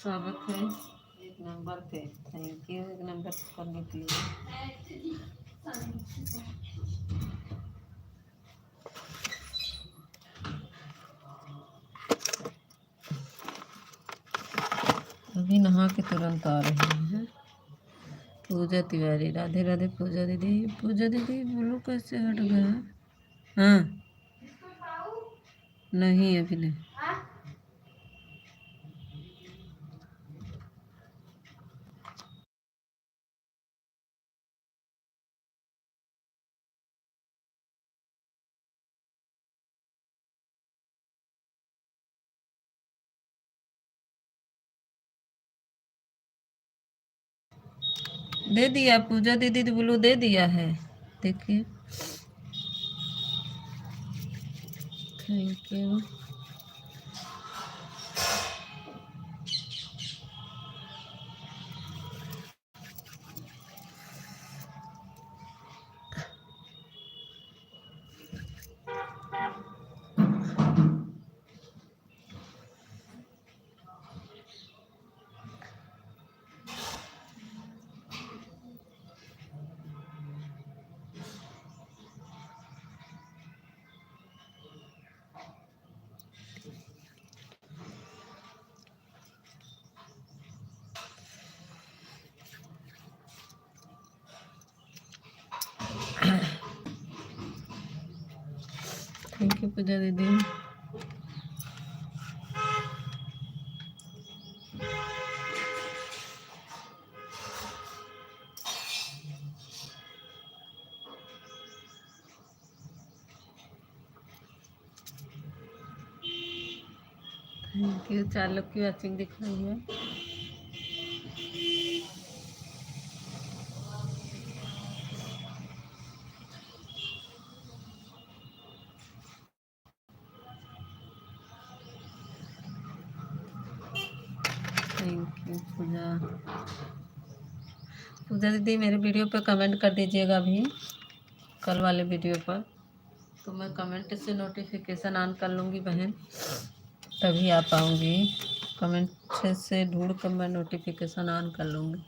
स्वागत है एक नंबर पे। थैंक यू एक नंबर करने के लिए। अभी नहा के तुरंत आ रहे हैं। पूजा तिवारी, राधे राधे पूजा दीदी। पूजा दीदी बोलो कैसे हट गया? हाँ नहीं अभी नहीं। दे दिया पूजा दीदी तो बोलो दे दिया है। देखिए thank you. Thank you Puja दीदी। Thank you. 4 लोग की वॉचिंग दिख रही है। थैंक यू पूजा। पूजा दीदी मेरे वीडियो पे कमेंट कर दीजिएगा अभी, कल वाले वीडियो पर, तो मैं कमेंट से नोटिफिकेशन ऑन कर लूँगी बहन, तभी आ पाऊँगी। कमेंट से ढूंढ कर मैं नोटिफिकेशन ऑन कर लूँगी।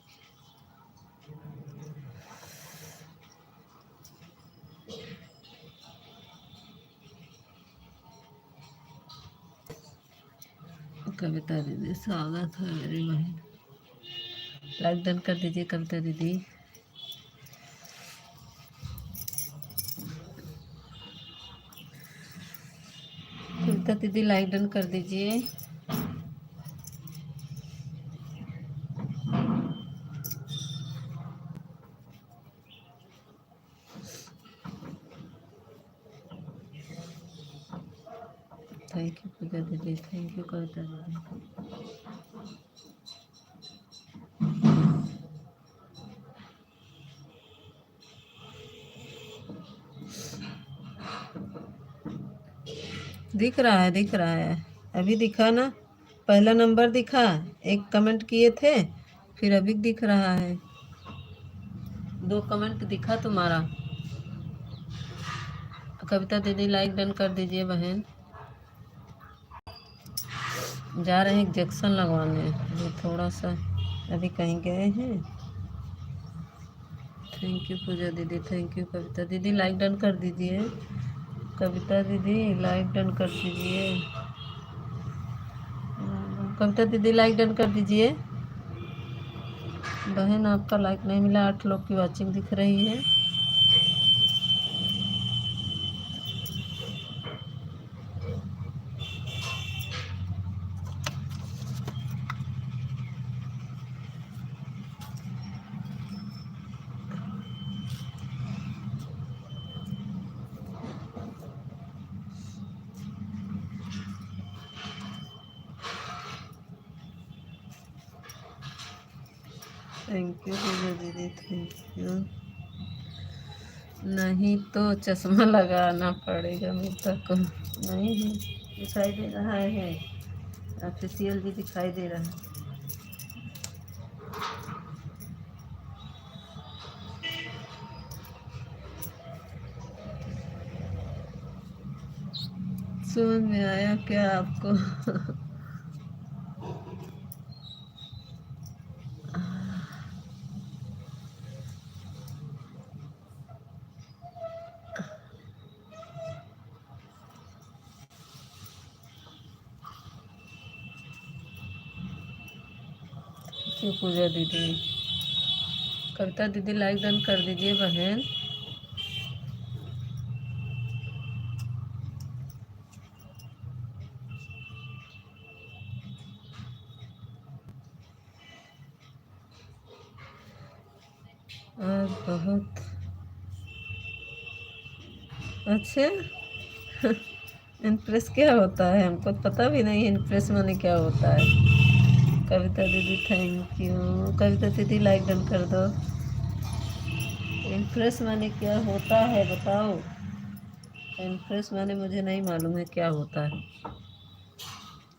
कविता दीदी स्वागत है मेरी बहन। लाइक डन कर दीजिए कविता दीदी। कविता दीदी लाइक डन कर दीजिए। थैंक यू पूजा दीदी। थैंक यू कविता दीदी। दिख रहा है दिख रहा है। अभी दिखा ना, पहला नंबर दिखा, एक कमेंट किए थे, फिर अभी दिख रहा है, 2 कमेंट दिखा तुम्हारा। कविता दीदी लाइक डन कर दीजिए बहन। जा रहे हैं इंजेक्शन लगवाने, अभी थोड़ा सा अभी कहीं गए हैं। थैंक यू पूजा दीदी। थैंक यू कविता दीदी। लाइक डन कर दीजिए कविता दीदी। लाइक डन कर दीजिए कविता दीदी। लाइक डन कर दीजिए बहन। आपका लाइक नहीं मिला। 8 लोग की वॉचिंग दिख रही है। थैंक यू पूजा दीदी। Thank you. नहीं तो चश्मा लगाना पड़ेगा मेरे को। नहीं है, दिखाई दे रहा है, ऑफिशियल भी दिखाई दे रहा है। समझ में आया क्या आपको? यू पूजा दीदी। कविता दीदी लाइक डन कर दीजिए बहन। आज बहुत अच्छा। इम्प्रेस क्या होता है, हमको पता भी नहीं इम्प्रेस माने क्या होता है। कविता दीदी थैंक यू। कविता दीदी लाइक डन कर दो। इम्प्रेस माने क्या होता है बताओ। इम्प्रेस माने मुझे नहीं मालूम है क्या होता है।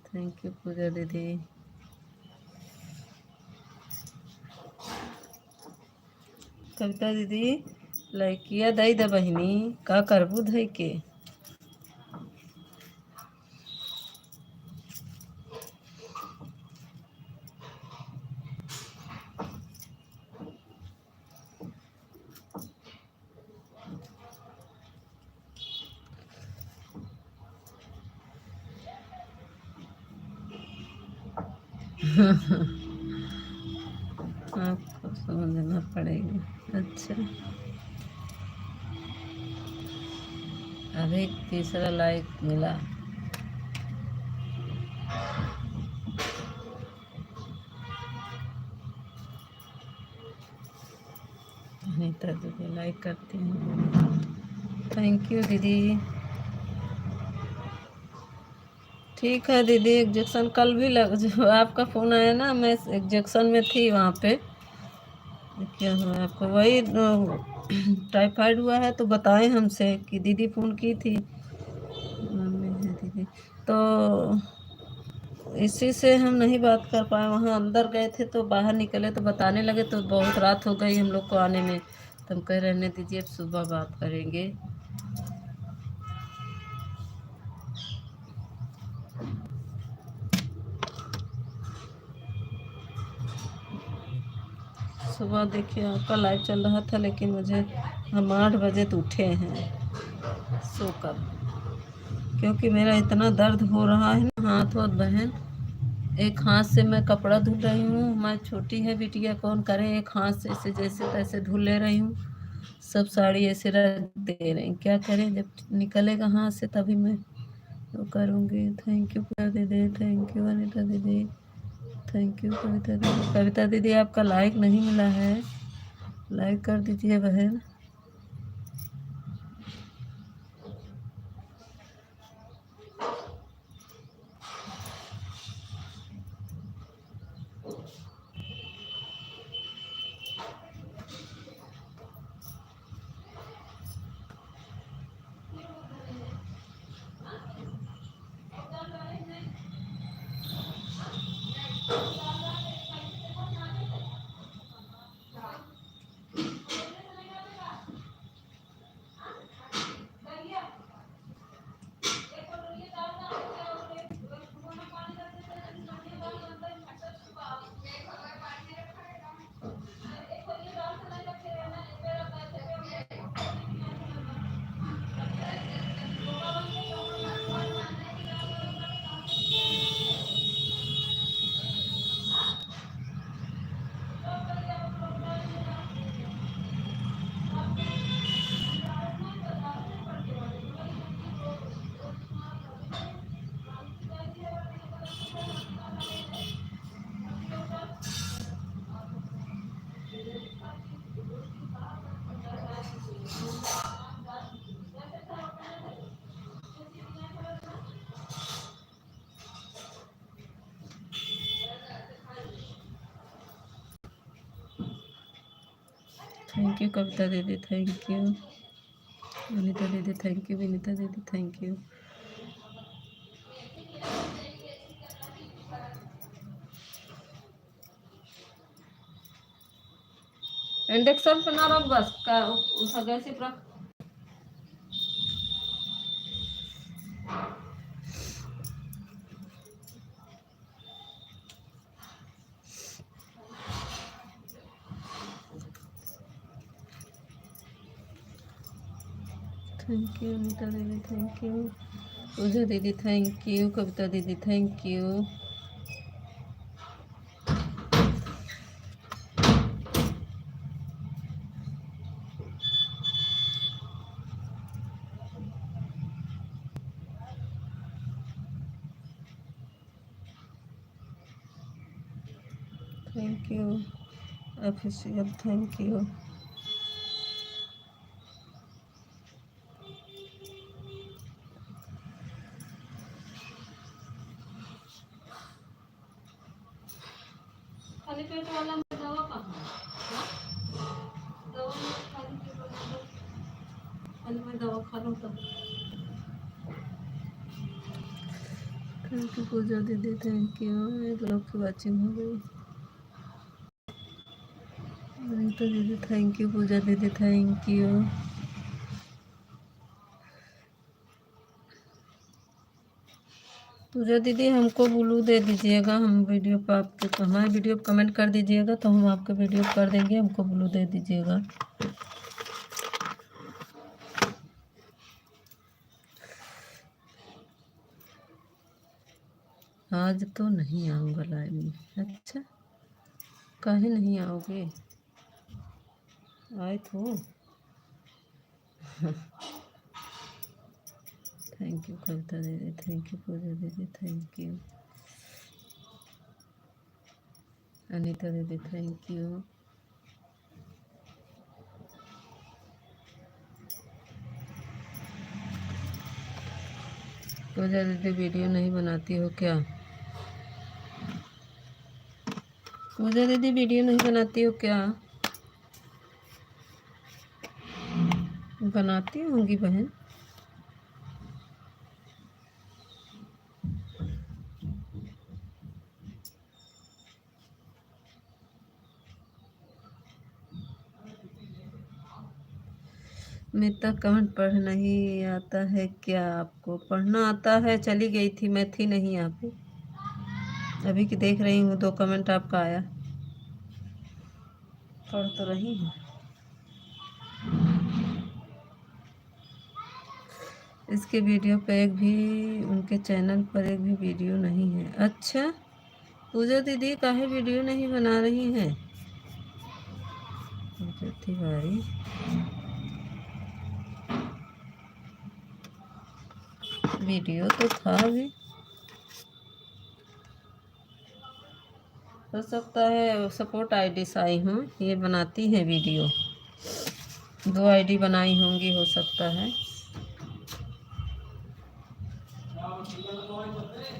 थैंक यू पूजा दीदी। कविता दीदी लाइक किया दई द बहिनी का करबू धई के। आपको समझना पड़ेगा। अच्छा अभी तीसरा लाइक मिला। अनीता दीदी लाइक करती हूँ। थैंक यू दीदी। ठीक है दीदी। एग्जेक्शन कल भी लग जो आपका फ़ोन आया ना, मैं एग्जेक्शन में थी वहाँ पे। क्या हुआ आपको? वही टाइफाइड हुआ है तो बताएं हमसे कि दीदी फ़ोन की थी। मम्मी है दीदी तो इसी से हम नहीं बात कर पाए। वहाँ अंदर गए थे तो बाहर निकले तो बताने लगे तो बहुत रात हो गई हम लोग को आने में। तो हम कह रहने दीजिए अब सुबह बात करेंगे। सुबह देखिए आपका लाइव चल रहा था लेकिन मुझे हम 8 बजे तो उठे हैं सोकर, क्योंकि मेरा इतना दर्द हो रहा है ना हाथ और बहन। एक हाथ से मैं कपड़ा धुल रही हूँ, मैं छोटी है बिटिया कौन करे, एक हाथ से ऐसे जैसे तैसे धुल ले रही हूँ। सब साड़ी ऐसे रख दे रही, क्या करें जब निकलेगा हाथ से तभी मैं वो करूँगी। थैंक यू पूजा दीदी। थैंक यू अनीता दीदी। थैंक यू कविता दीदी। कविता दीदी आपका लाइक नहीं मिला है, लाइक कर दीजिए बहन। थैंक यू कविता दीदी। थैंक यू अनीता दीदी। थैंक यू विनीता दीदी। Thank you. इंडक्शन पे ना रख बस का उस गैस पे रख। थैंक यू अनीता दीदी। थैंक यू पूजा दीदी। थैंक यू कविता दीदी। Thank you. Thank you official, thank you. खाली पेट वाला में दवा कहाँ है? हाँ? दवा में खाली पेट वाला दवा, पहले मैं दवा खा लूँ तब। थैंक यू पूजा दीदी, थैंक यू। एक लोग की वॉचिंग हो गई। अनीता दीदी थैंक यू, पूजा दीदी थैंक यू। पूजा दीदी हमको ब्लू दे दीजिएगा, हम वीडियो पर आपके, हमारे वीडियो पर कमेंट कर दीजिएगा तो हम आपके वीडियो कर देंगे, हमको ब्लू दे दीजिएगा। आज तो नहीं आऊँगा लाइव में। अच्छा, काहे नहीं आओगे? आए तो थैंक यू कविता दीदी, थैंक यू पूजा दीदी, थैंक यू अनीता दीदी, थैंक यू। पूजा दीदी वीडियो नहीं बनाती हो क्या? पूजा दीदी वीडियो नहीं बनाती हो क्या? बनाती होंगी बहन। मेरा कमेंट पढ़ नहीं आता है क्या? आपको पढ़ना आता है? चली गई थी, मैं थी नहीं यहाँ पे, अभी की देख रही हूँ, 2 कमेंट आपका आया, पढ़ तो रही हूँ। इसके वीडियो पे एक भी, उनके चैनल पर एक भी वीडियो नहीं है। अच्छा पूजा दीदी काहे वीडियो नहीं बना रही हैं? पूजा तिवारी, वीडियो तो था अभी, हो सकता है सपोर्ट आईडी से आई हूँ, ये बनाती है वीडियो, 2 आईडी बनाई होंगी, हो सकता है।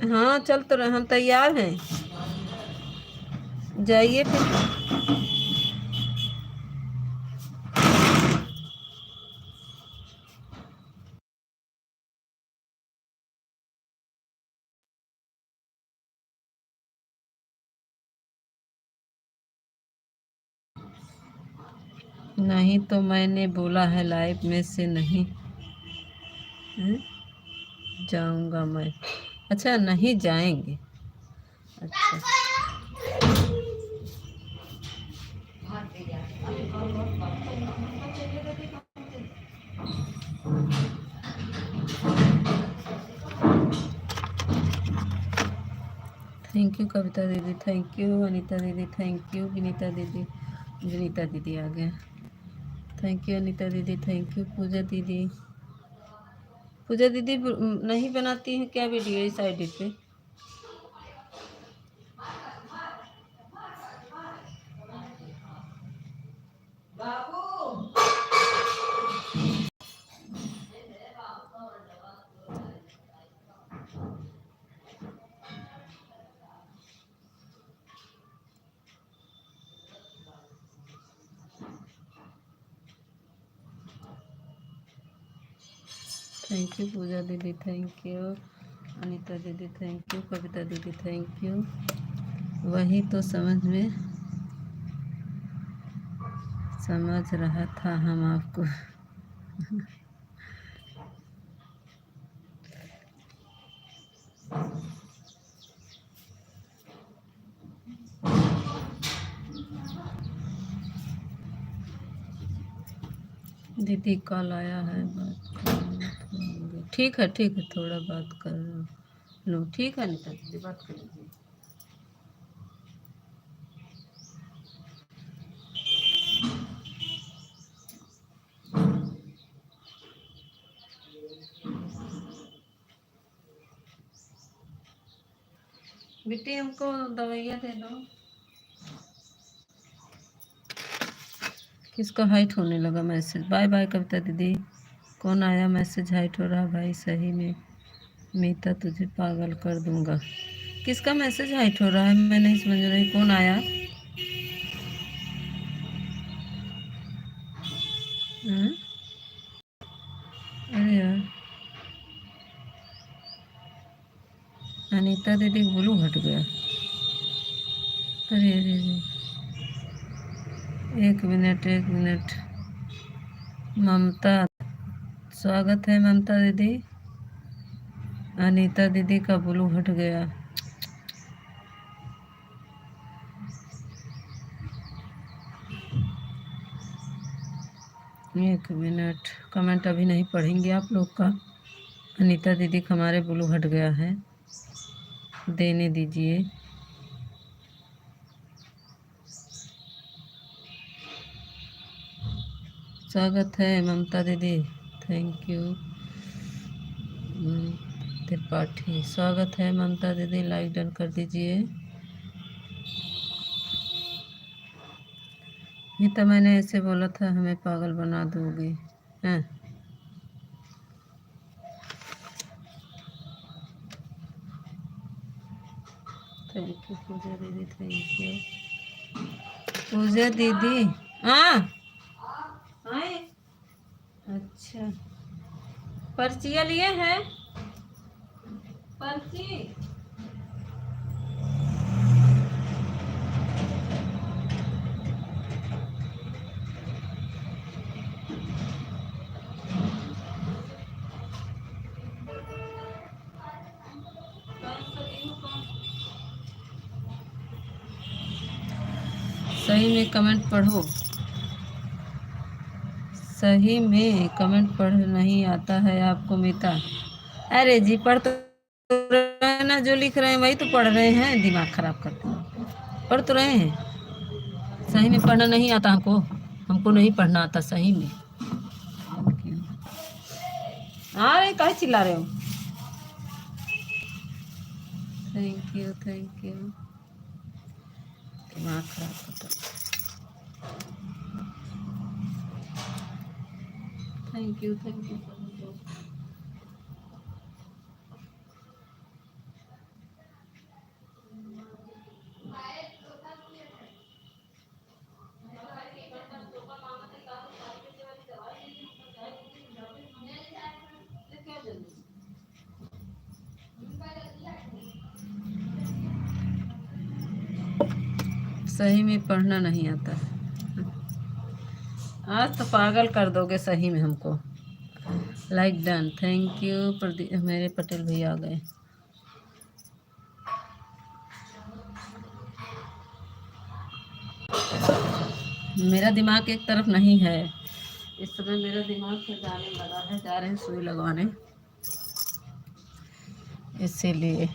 हाँ चल तो रहे, हम तैयार हैं, जाइए फिर। नहीं तो मैंने बोला है लाइव में से नहीं जाऊंगा मैं। अच्छा नहीं जाएंगे, अच्छा। थैंक यू कविता दीदी, थैंक यू अनीता दीदी, थैंक यू विनीता दीदी, विनीता दीदी आ गया, थैंक यू अनीता दीदी, थैंक यू पूजा दीदी। पूजा दीदी नहीं बनाती हैं क्या वीडियो इस आईडी पे? थैंक यू पूजा दीदी, थैंक यू अनीता दीदी, थैंक यू कविता दीदी, थैंक यू। वही तो समझ रहा था हम आपको। दीदी कॉल आया है, बात ठीक है थोड़ा बात कर लो, ठीक है अनीता दीदी बात कर लीजिए। बेटी हमको दवाइयाँ दे दो। किसका हाइट होने लगा मैसेज? बाय बाय कविता दीदी। कौन आया मैसेज? हाइट हो रहा भाई सही में, मीता तुझे पागल कर दूंगा। किसका मैसेज हाइट हो रहा है? मैं नहीं समझ रही, कौन आया? हाँ? अरे यार, अनीता दीदी ब्लू हट गया। अरे अरे अरे, एक मिनट एक मिनट। ममता, स्वागत है ममता दीदी। अनीता दीदी का ब्लू हट गया। एक मिनट, कमेंट अभी नहीं पढ़ेंगे आप लोग का। अनीता दीदी का हमारे ब्लू हट गया है, देने दीजिए। स्वागत है ममता दीदी, थैंक यू। त्रिपाठी, स्वागत है ममता दीदी, लाइक डन कर दीजिए। ये तो मैंने ऐसे बोला था हमें पागल बना दोगी, हैं? थैंक यू पूजा दीदी, थैंक यू पूजा दीदी। हाँ आए, अच्छा पर्चियाँ लिए हैं? पर्ची सही में कमेंट पढ़ो, सही में कमेंट पढ़ नहीं आता है आपको मीता? अरे जी पढ़ तो रहे हैं ना, जो लिख रहे हैं वही तो पढ़ रहे हैं, दिमाग खराब करते हैं। पढ़ तो रहे हैं। सही में पढ़ना नहीं आता हमको, हमको नहीं पढ़ना आता सही में। अरे काहे चिल्ला रहे हो? थैंक यू थैंक यू, दिमाग खराब करता। Thank you thank you. सही में पढ़ना नहीं आता, आज तो पागल कर दोगे सही में हमको। Like done, thank you. मेरे पटेल भैया आ गए। मेरा दिमाग एक तरफ नहीं है इस समय, मेरा दिमाग से जाने लगा है, जा रहे हैं सुई लगवाने, इसीलिए।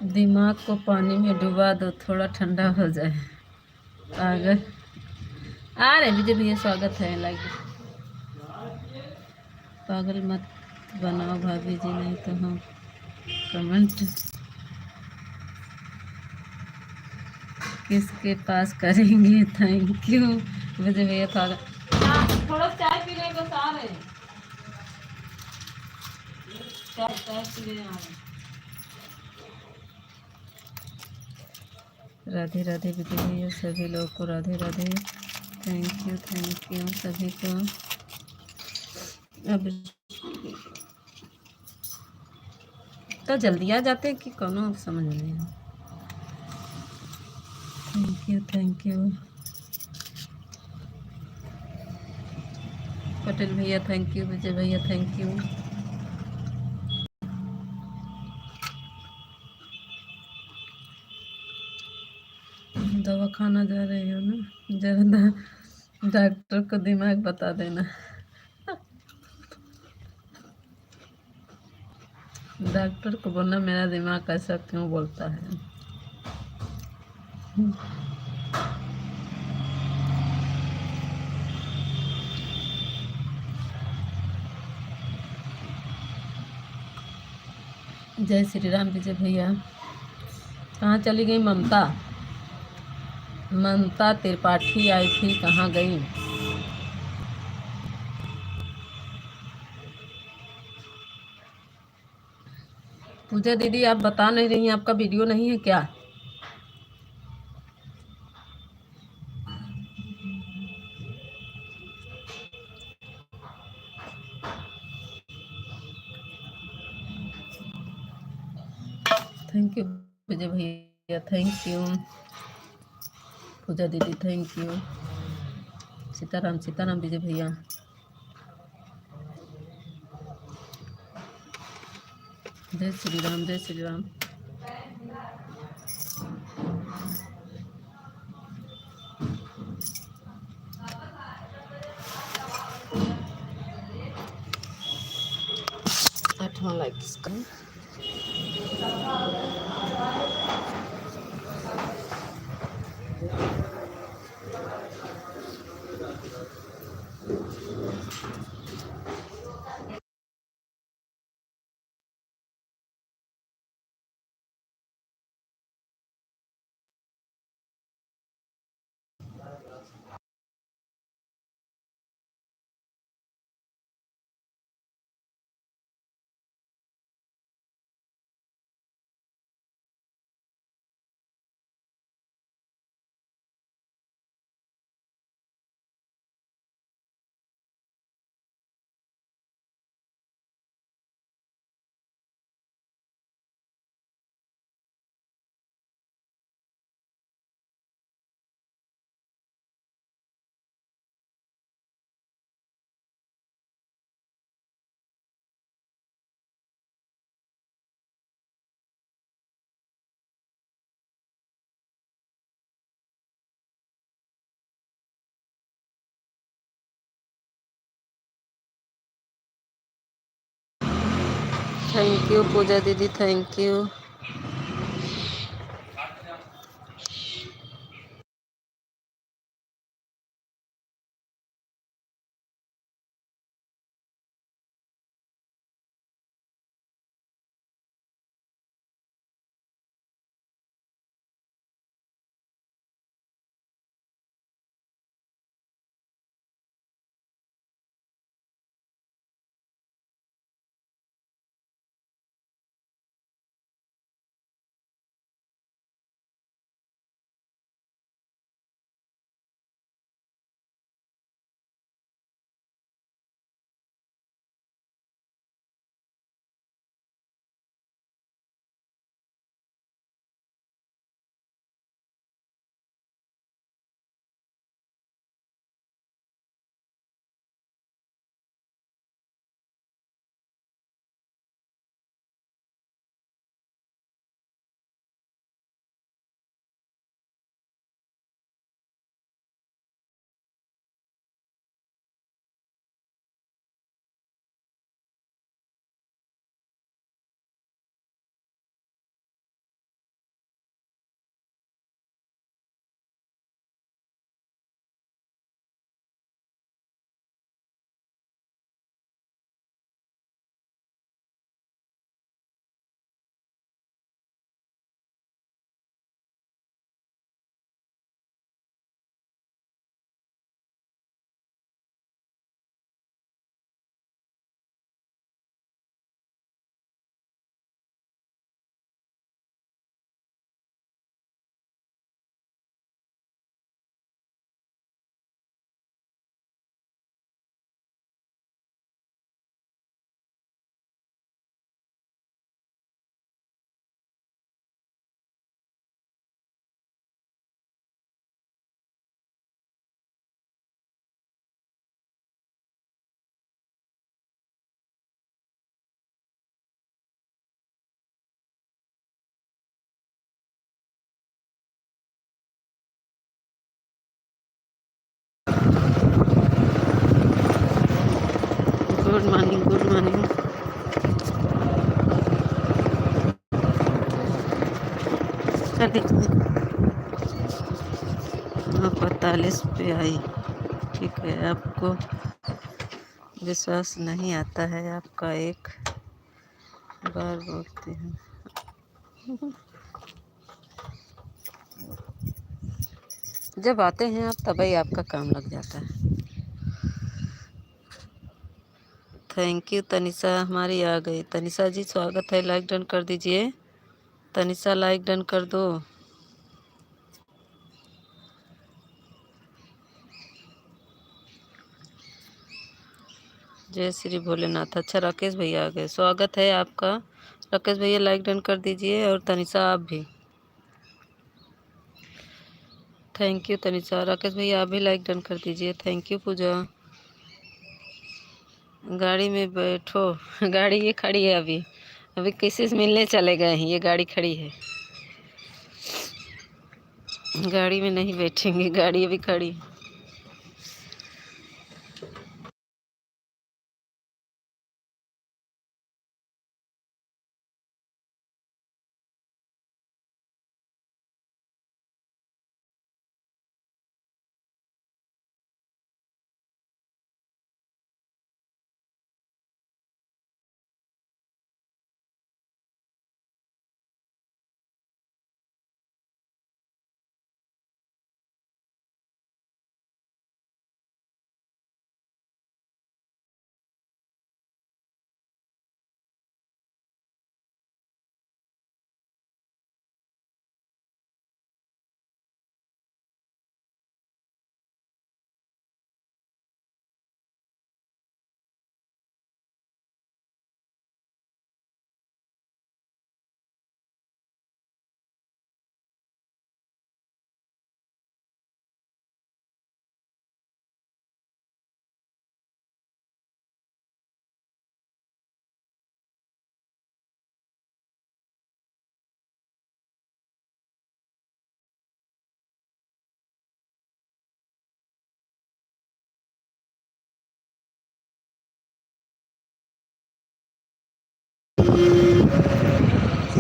दिमाग को पानी में डुबा दो, थोड़ा ठंडा हो जाए। पागल आ रहे विजय भैया, स्वागत है। लाइक, पागल मत बनाओ भाभी जी, नहीं तो हम कमेंट किसके पास करेंगे। थैंक यू विजय भैया, स्वागत। थोड़ा चाय पी रहे, बस आ रहे, चाय चाय पी रहे आ रहे। राधे राधे विजय भैया, सभी लोग को राधे राधे, थैंक यू सभी को। अब तो जल्दी आ जाते हैं कि कोनो समझ नहीं है। थैंक यू पटेल भैया, थैंक यू विजय भैया, थैंक यू। दवा खाना जा रही हो ना, जरा डॉक्टर को दिमाग बता देना। डॉक्टर को बोलना मेरा दिमाग ऐसा क्यों बोलता है। जय श्री राम विजय भैया। कहाँ चली गई ममता? ममता त्रिपाठी आई थी, कहाँ गई? पूजा दीदी आप बता नहीं रही हैं, आपका वीडियो नहीं है क्या? थैंक यू विजय भैया, थैंक यू। पूजा दीदी थैंक यू। सीताराम सीताराम विजय भैया। जय श्री राम जय श्री राम। आठवां लाइक इसका। थैंक यू पूजा दीदी, thank you. Good morning good morning. चलिए, हाँ 45 पे आई। ठीक है, आपको विश्वास नहीं आता है, आपका एक बार बोलती हूँ। जब आते हैं आप तभी आपका काम लग जाता है। थैंक यू तनिषा, हमारी आ गई। तनिषा जी स्वागत है, लाइक डन कर दीजिए। तनिषा लाइक डन कर दो। जय श्री भोलेनाथ। अच्छा राकेश भैया आ गए, स्वागत है आपका। राकेश भैया लाइक डन कर दीजिए, और तनिषा आप भी। Thank you Tanisha. राकेश भैया आप भी लाइक डन कर दीजिए। थैंक यू पूजा। गाड़ी में बैठो। गाड़ी ये खड़ी है अभी, अभी किसी से मिलने चले गए हैं, ये गाड़ी खड़ी है। गाड़ी में नहीं बैठेंगे, गाड़ी अभी खड़ी।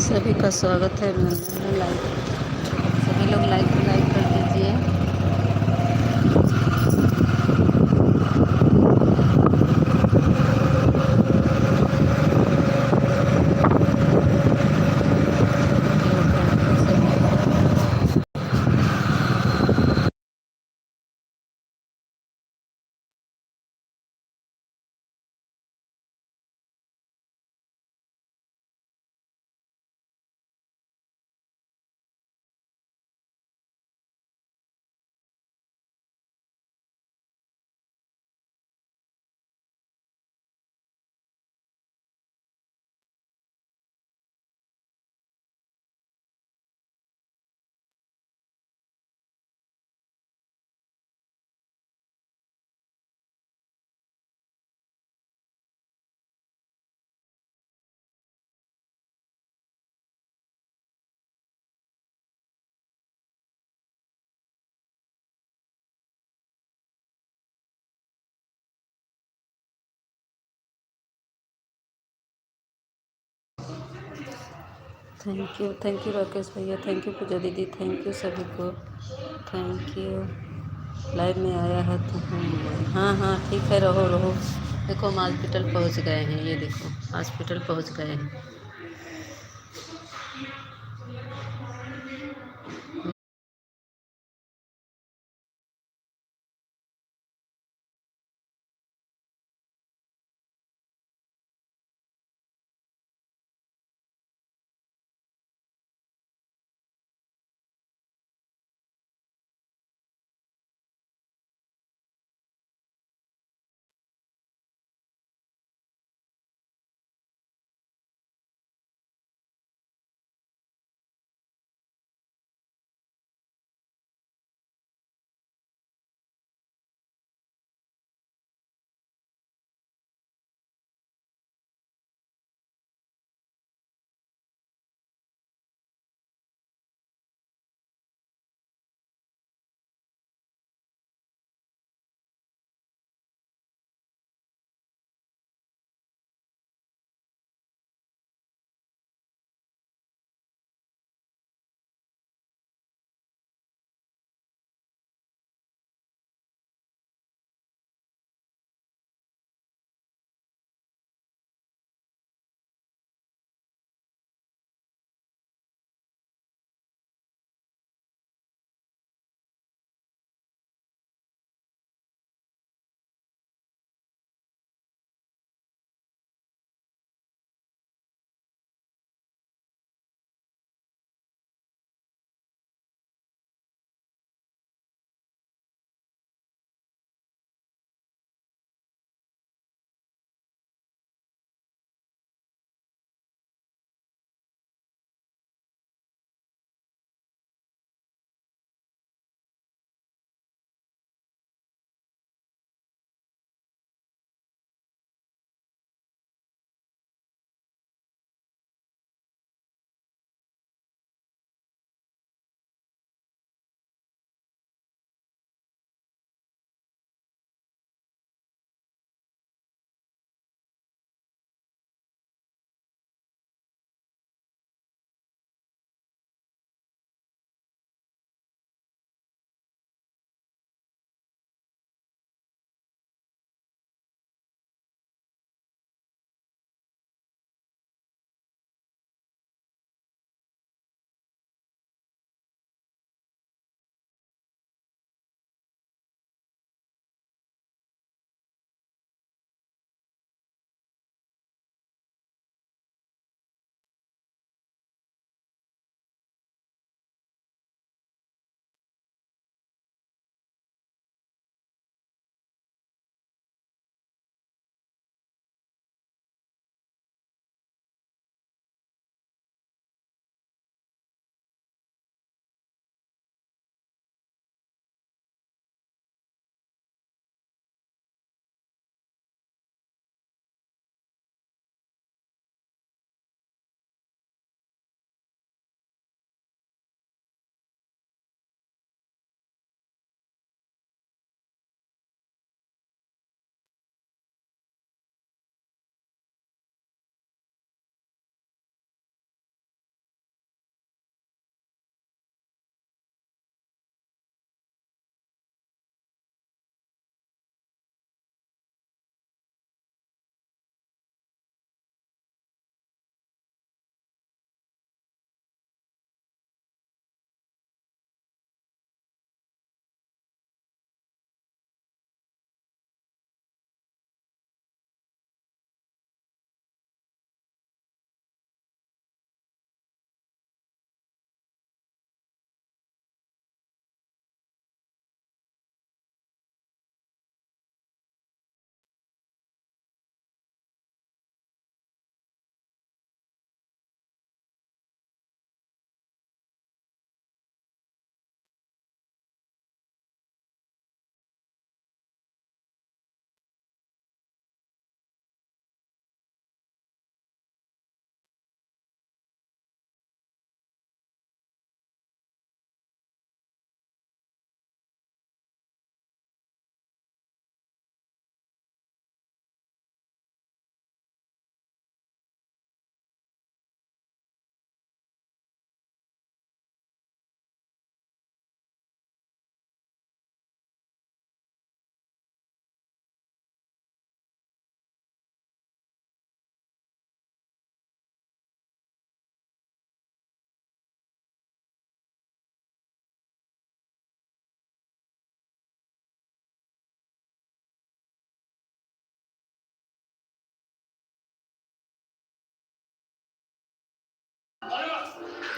सभी का स्वागत है। लाइक, सभी लोग लाइक कर दीजिए। थैंक यू राकेश भैया, थैंक यू पूजा दीदी, थैंक यू सभी को, थैंक यू। लाइव में आया है तो हम, हाँ हाँ ठीक है, रहो रहो। देखो हम हॉस्पिटल पहुंच गए हैं, ये देखो हॉस्पिटल पहुंच गए हैं।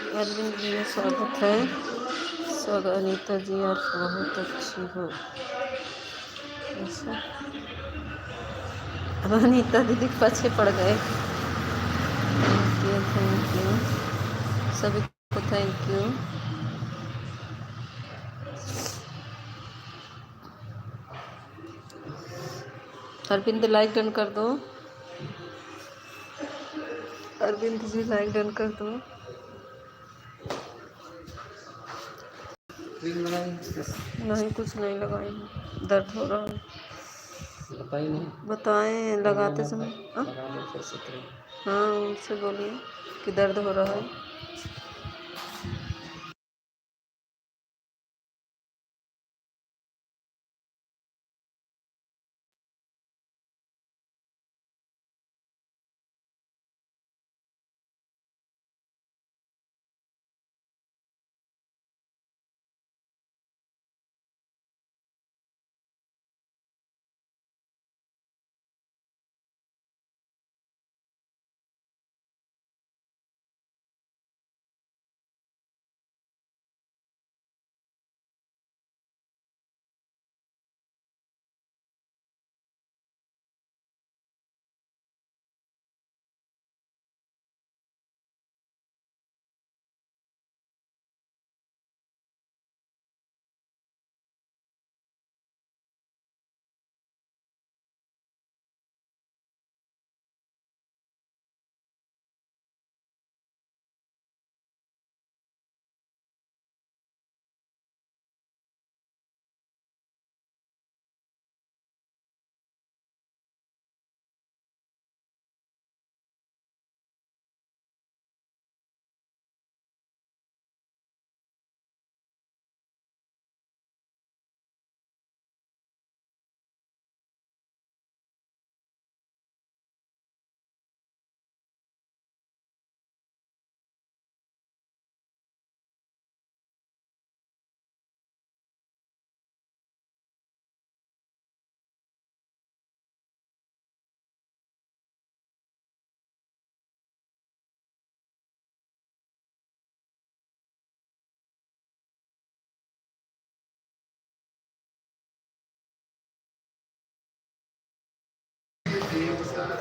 अरविंद जी का स्वागत है। स्वागत अनीता जी, आप बहुत अच्छी हो। ऐसा अब अनीता दीदी पीछे पड़ गए। थैंक यू सभी को, thank you. Arvind like done कर दो। अरविंद जी लाइक डन कर दो। नहीं, कुछ नहीं लगाई, दर्द हो रहा है। बताएं लगाते समय। हाँ, उनसे बोलिए कि दर्द हो रहा है।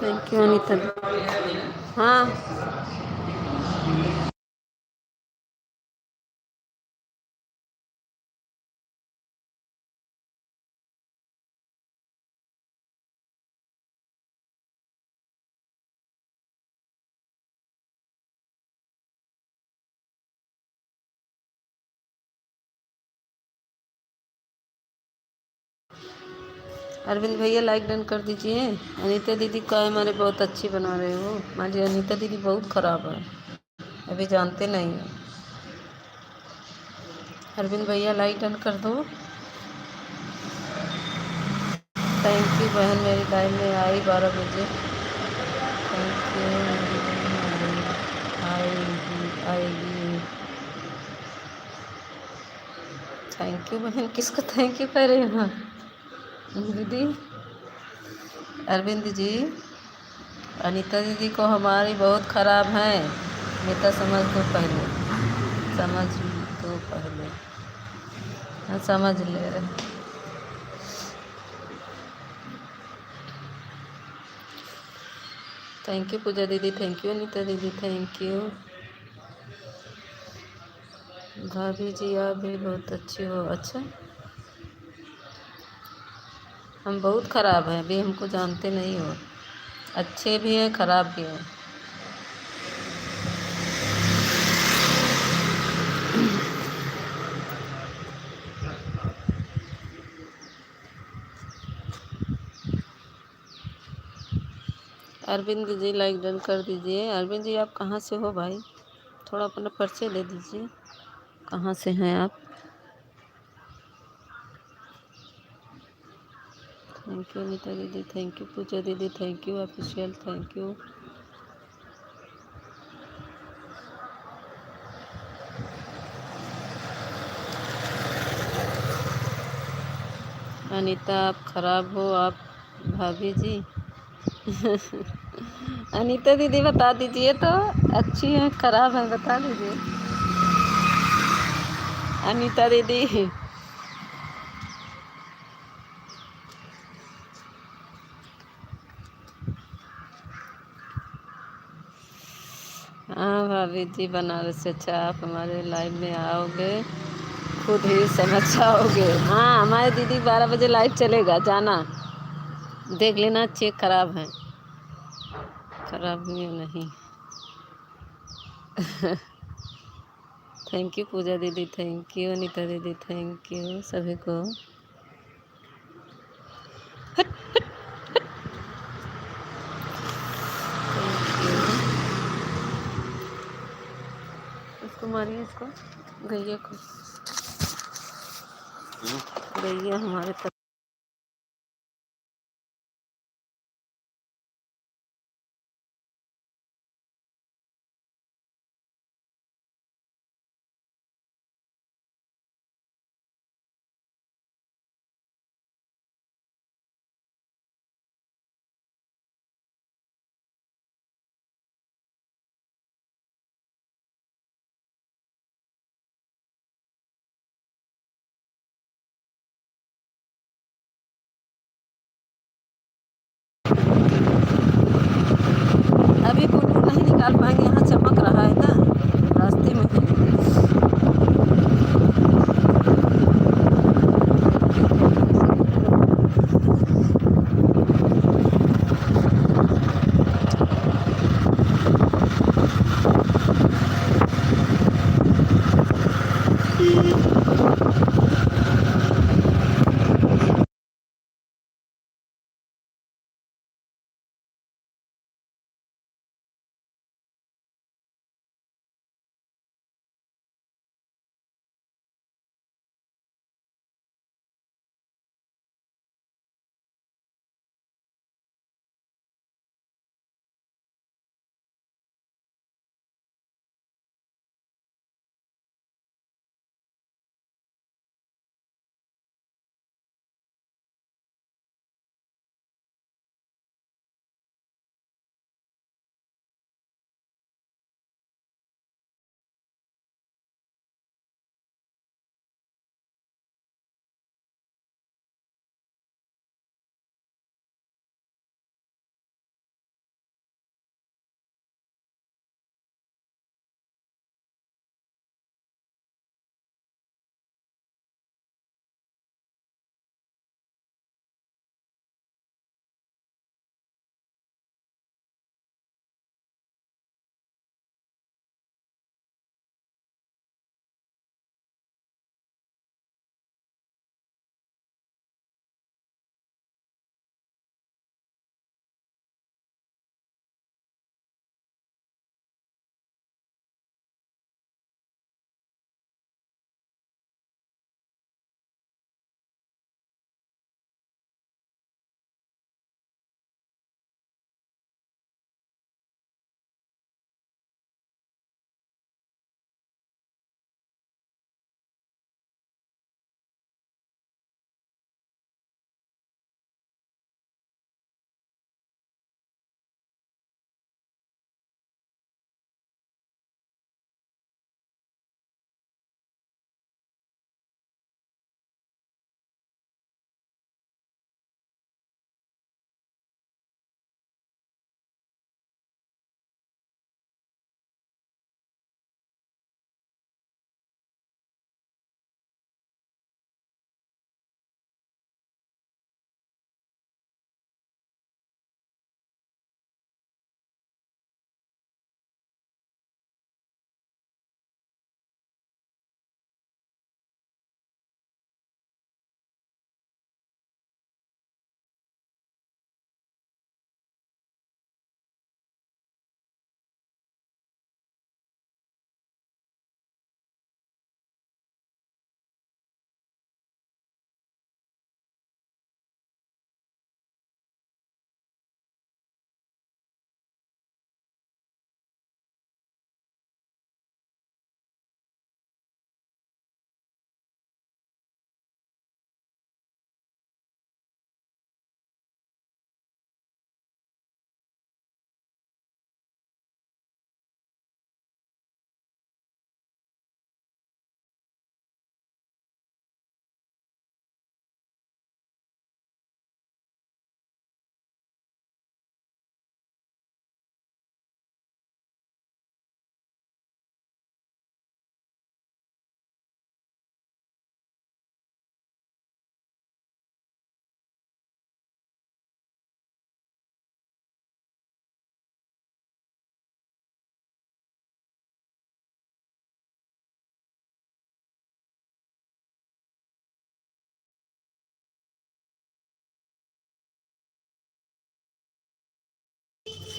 Thank you Anita. हाँ, अरविंद भैया लाइक डन कर दीजिए। अनीता दीदी का हमारे बहुत अच्छी बना रहे हो। हमारी अनीता दीदी बहुत ख़राब है, अभी जानते नहीं हो। अरविंद भैया लाइक डन कर दो। थैंक यू बहन, मेरी लाइव में आई 12 बजे। थैंक यू, आएगी। थैंक यू बहन, किसको थैंक यू कह रहे हो दीदी? अरविंद जी, अनीता दीदी को हमारी बहुत ख़राब है। अनीता समझ दो पहले, समझ दो पहले। हाँ, समझ ले रहे। थैंक यू पूजा दीदी, थैंक यू अनीता दीदी, थैंक यू। भाभी जी आप भी बहुत अच्छी हो। अच्छा, हम बहुत ख़राब हैं, अभी हमको जानते नहीं हो। अच्छे भी हैं, ख़राब भी हैं। अरविंद जी लाइक डन कर दीजिए। अरविंद जी आप कहाँ से हो भाई? थोड़ा अपना परिचय दे दीजिए, कहाँ से हैं आप? थैंक यू अनीता दीदी, थैंक यू पूजा दीदी, thank you official, thank you. Anita आप ख़राब हो आप भाभी जी। अनीता दीदी बता दीजिए तो, अच्छी है ख़राब है बता दीजिए। अनीता दीदी। हाँ भाभी जी, बनारस से अच्छा आप हमारे लाइव में आओगे, खुद ही समझ जाओगे। हाँ हमारे दीदी 12 बजे लाइव चलेगा, जाना देख लेना, चेक खराब है, खराब भी नहीं। थैंक यू पूजा दीदी, थैंक यू अनीता दीदी, थैंक यू सभी को। इसको मारिए, इसको गैया को, गैया हमारे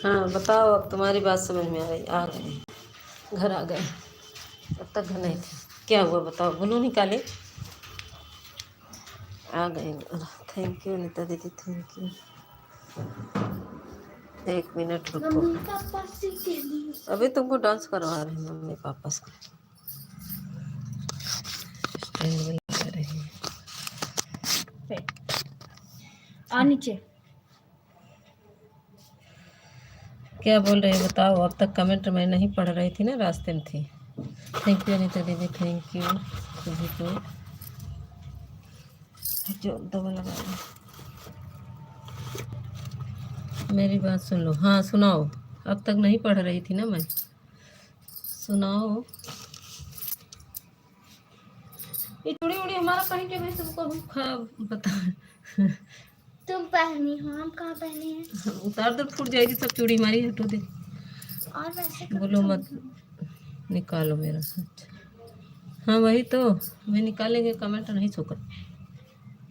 हाँ बताओ, अब तुम्हारी बात समझ में आ रही है। घर आ गए, अब तक घर नहीं थे। क्या हुआ बताओ, बुलू निकाले। आ गए। थैंक यू नीता दीदी, थैंक यू। 1 मिनट रुको, अभी तुमको डांस करवा रहे हैं मम्मी पापा से। स्टैंड में लगा रहे हैं। नीचे क्या बोल रहे हैं बताओ। अब तक कमेंट मैं नहीं पढ़ रही थी ना, रास्ते में थी। थैंक यू अनीता दीदी, थैंक यू सभी को जो दवा लगा रहे। मेरी बात सुन लो। हाँ सुनाओ, अब तक नहीं पढ़ रही थी ना मैं, सुनाओ। ये चूड़ी उड़ी हमारा पहन के भाई तुमको हम बता। तुम पहनी हो, हम कहाँ पहने हैं। उतार दो, फूट जाएगी सब चूड़ी हमारी, हटो दे। और वैसे बोलो मत, निकालो मेरा सच। हाँ वही तो, मैं निकालेंगे कमेंट नहीं छोकर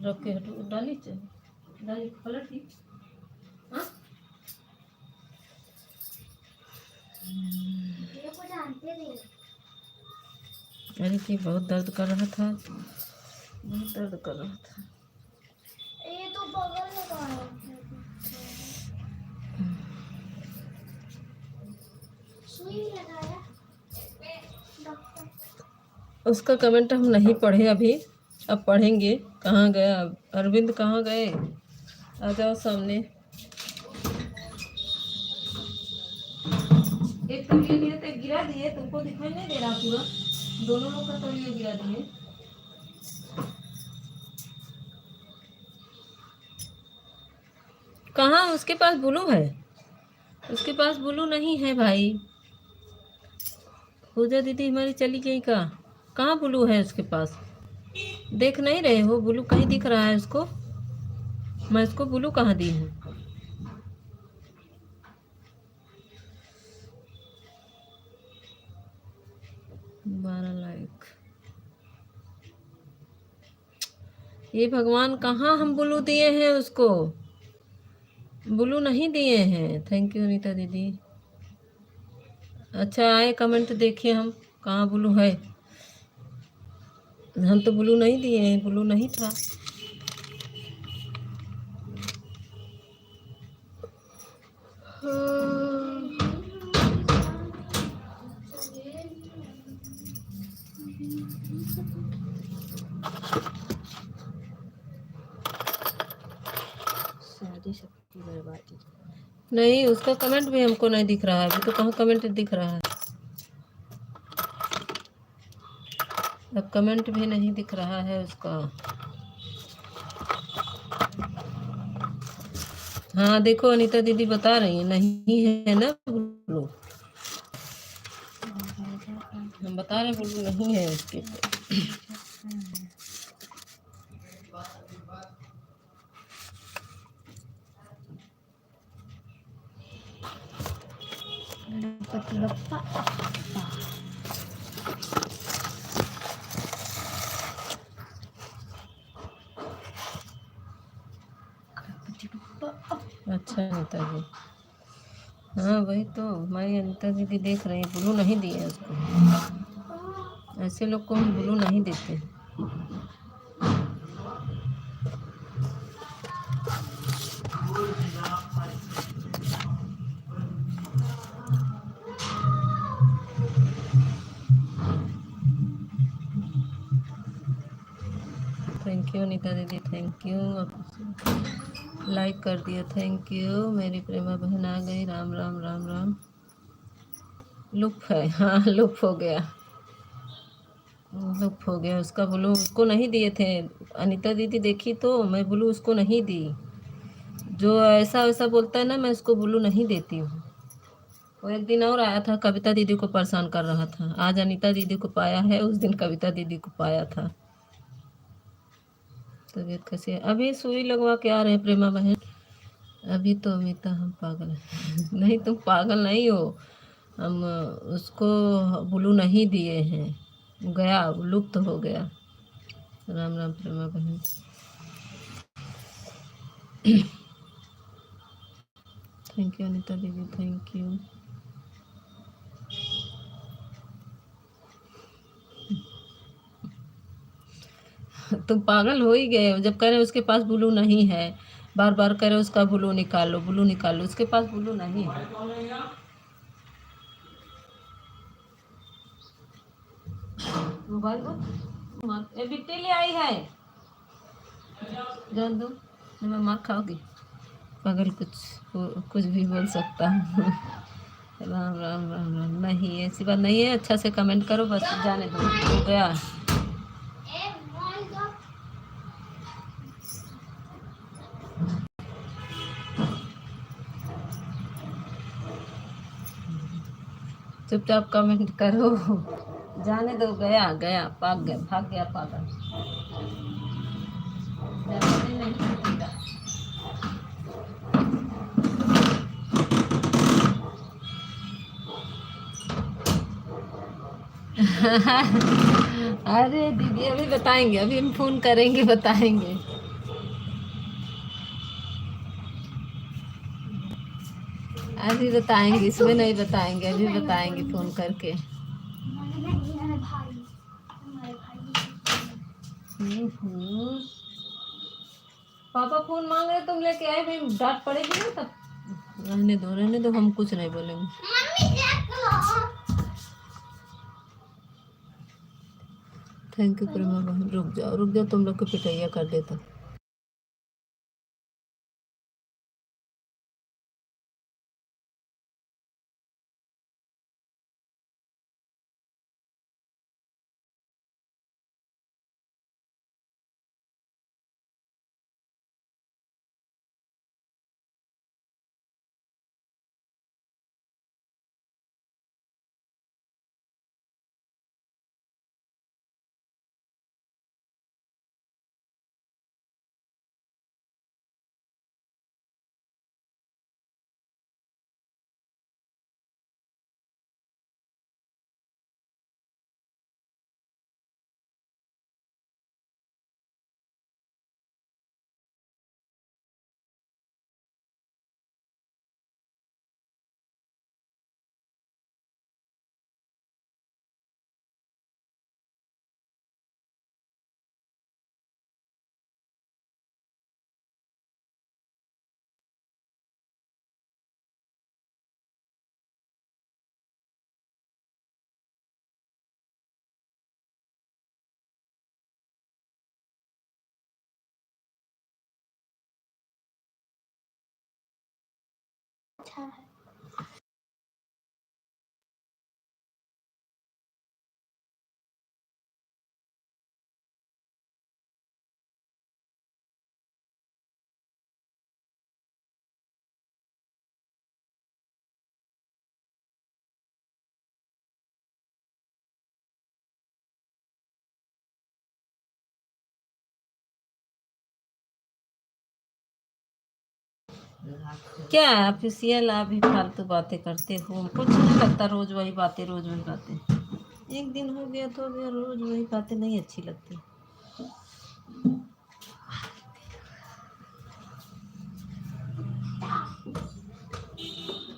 रख के हटो। डाली डाली पलट दी। हाँ अरे कि बहुत दर्द कर रहा था, बहुत दर्द कर रहा था। ये तो बगल लगाया सुई लगाया डॉक्टर। उसका कमेंट हम नहीं पढ़े अभी, अब पढ़ेंगे। कहाँ गया अरविंद, कहाँ गए? आ जाओ सामने। एक तौलिया लिया तो एक गिरा दिए, तुमको दिखाई नहीं दे रहा पूरा? दोनों लोग का तौलिया गिरा दिए। कहाँ उसके पास ब्लू है? उसके पास ब्लू नहीं है भाई। पूजा दीदी हमारी चली गई का? कहाँ ब्लू है उसके पास? देख नहीं रहे हो? ब्लू कहीं दिख रहा है उसको? मैं इसको ब्लू कहाँ दी हूँ? बारह लाइक। ये भगवान, कहाँ हम ब्लू दिए हैं उसको? ब्लू नहीं दिए हैं। थैंक यू नीता दीदी। अच्छा आए कमेंट देखिए हम, कहाँ ब्लू है। हम तो ब्लू नहीं दिए हैं, ब्लू नहीं था। नहीं, उसका कमेंट भी हमको नहीं दिख रहा है अभी तो। कहाँ कमेंट दिख रहा है? अब कमेंट भी नहीं दिख रहा है उसका। हाँ देखो अनीता दीदी बता रही है नहीं है ना ब्लू। हम बता रहे ब्लू नहीं है उसके। अच्छा अनीता जी, हाँ वही तो हमारी अनीता दीदी देख रही है, ब्लू नहीं दिए उसको। ऐसे लोग को हम ब्लू नहीं देते। थैंक यू अनीता दीदी, थैंक यू। लाइक कर दिया, थैंक यू। मेरी प्रेमा बहन आ गई। राम राम राम राम। लुप है, हाँ लुप हो गया, लुप हो गया उसका ब्लू। उसको नहीं दिए थे अनीता दीदी, देखी तो मैं ब्लू उसको नहीं दी। जो ऐसा वैसा बोलता है ना, मैं उसको ब्लू नहीं देती हूँ। वो एक दिन और आया था, कविता दीदी को परेशान कर रहा था। आज अनीता दीदी को पाया है, उस दिन कविता दीदी को पाया था। तबीयत कैसी है? अभी सुई लगवा के आ रहे हैं प्रेमा बहन। अभी तो अमिता हम पागल हैं। नहीं तुम पागल नहीं हो, हम उसको ब्लू नहीं दिए हैं, गया लुप्त हो गया। राम राम प्रेमा बहन। थैंक यू अनिता दीदी, थैंक यू। तुम पागल हो ही गए हो, जब कह रहे हो उसके पास ब्लू नहीं है, बार बार कह रहे हो उसका ब्लू निकालो, ब्लू निकालो, उसके पास ब्लू नहीं है। मोबाइल दो, ए बिट्टी ले आई है, जान दो, मैं मार खाओगी। पागल, कुछ भी बोल सकता हूँ। राम राम राम राम, नहीं ऐसी बात नहीं है, अच्छा से कमेंट करो बस, जाने दो, हो गया। चुपचाप कमेंट करो, जाने दो, गया गया, भाग गया पागल। जाने नहीं छूटेगा। अरे दीदी अभी बताएंगे, अभी हम फोन करेंगे, बताएंगे। अभी बताएंगे, इसमें नहीं बताएंगे, अभी बताएंगे फोन करके। पापा फोन मांग रहे, तुम लेके आए, भाई डांट पड़ेगी ना तब। रहने दो, हम कुछ नहीं बोलेंगे। थैंक यू प्रेमा बहन, रुक जाओ, तुम लोग को पिटाइया कर देता। क्या ऑफिशियल, आप भी फालतू बातें करते हो, कुछ नहीं लगता, रोज वही बातें, रोज वही बातें। एक दिन हो गया तो हो गया, रोज वही बातें नहीं अच्छी लगती।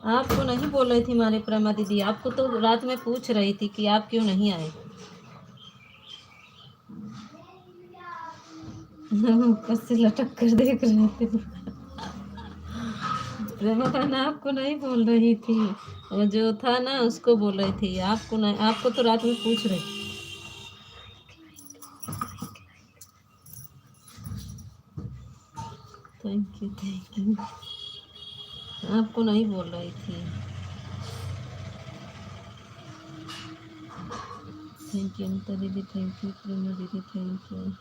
आपको नहीं बोल रही थी हमारी प्रेमा दीदी, आपको तो रात में पूछ रही थी कि आप क्यों नहीं आए। ऊपर से लटक कर देख रहे थे। प्रेमा बहन आपको नहीं बोल रही थी, वो जो था ना उसको बोल रही थी, आपको नहीं, आपको तो रात में पूछ रही थी। थैंक यू, आपको नहीं बोल रही थी। थैंक यू अनिता दीदी, थैंक यू प्रेमा दीदी, थैंक यू।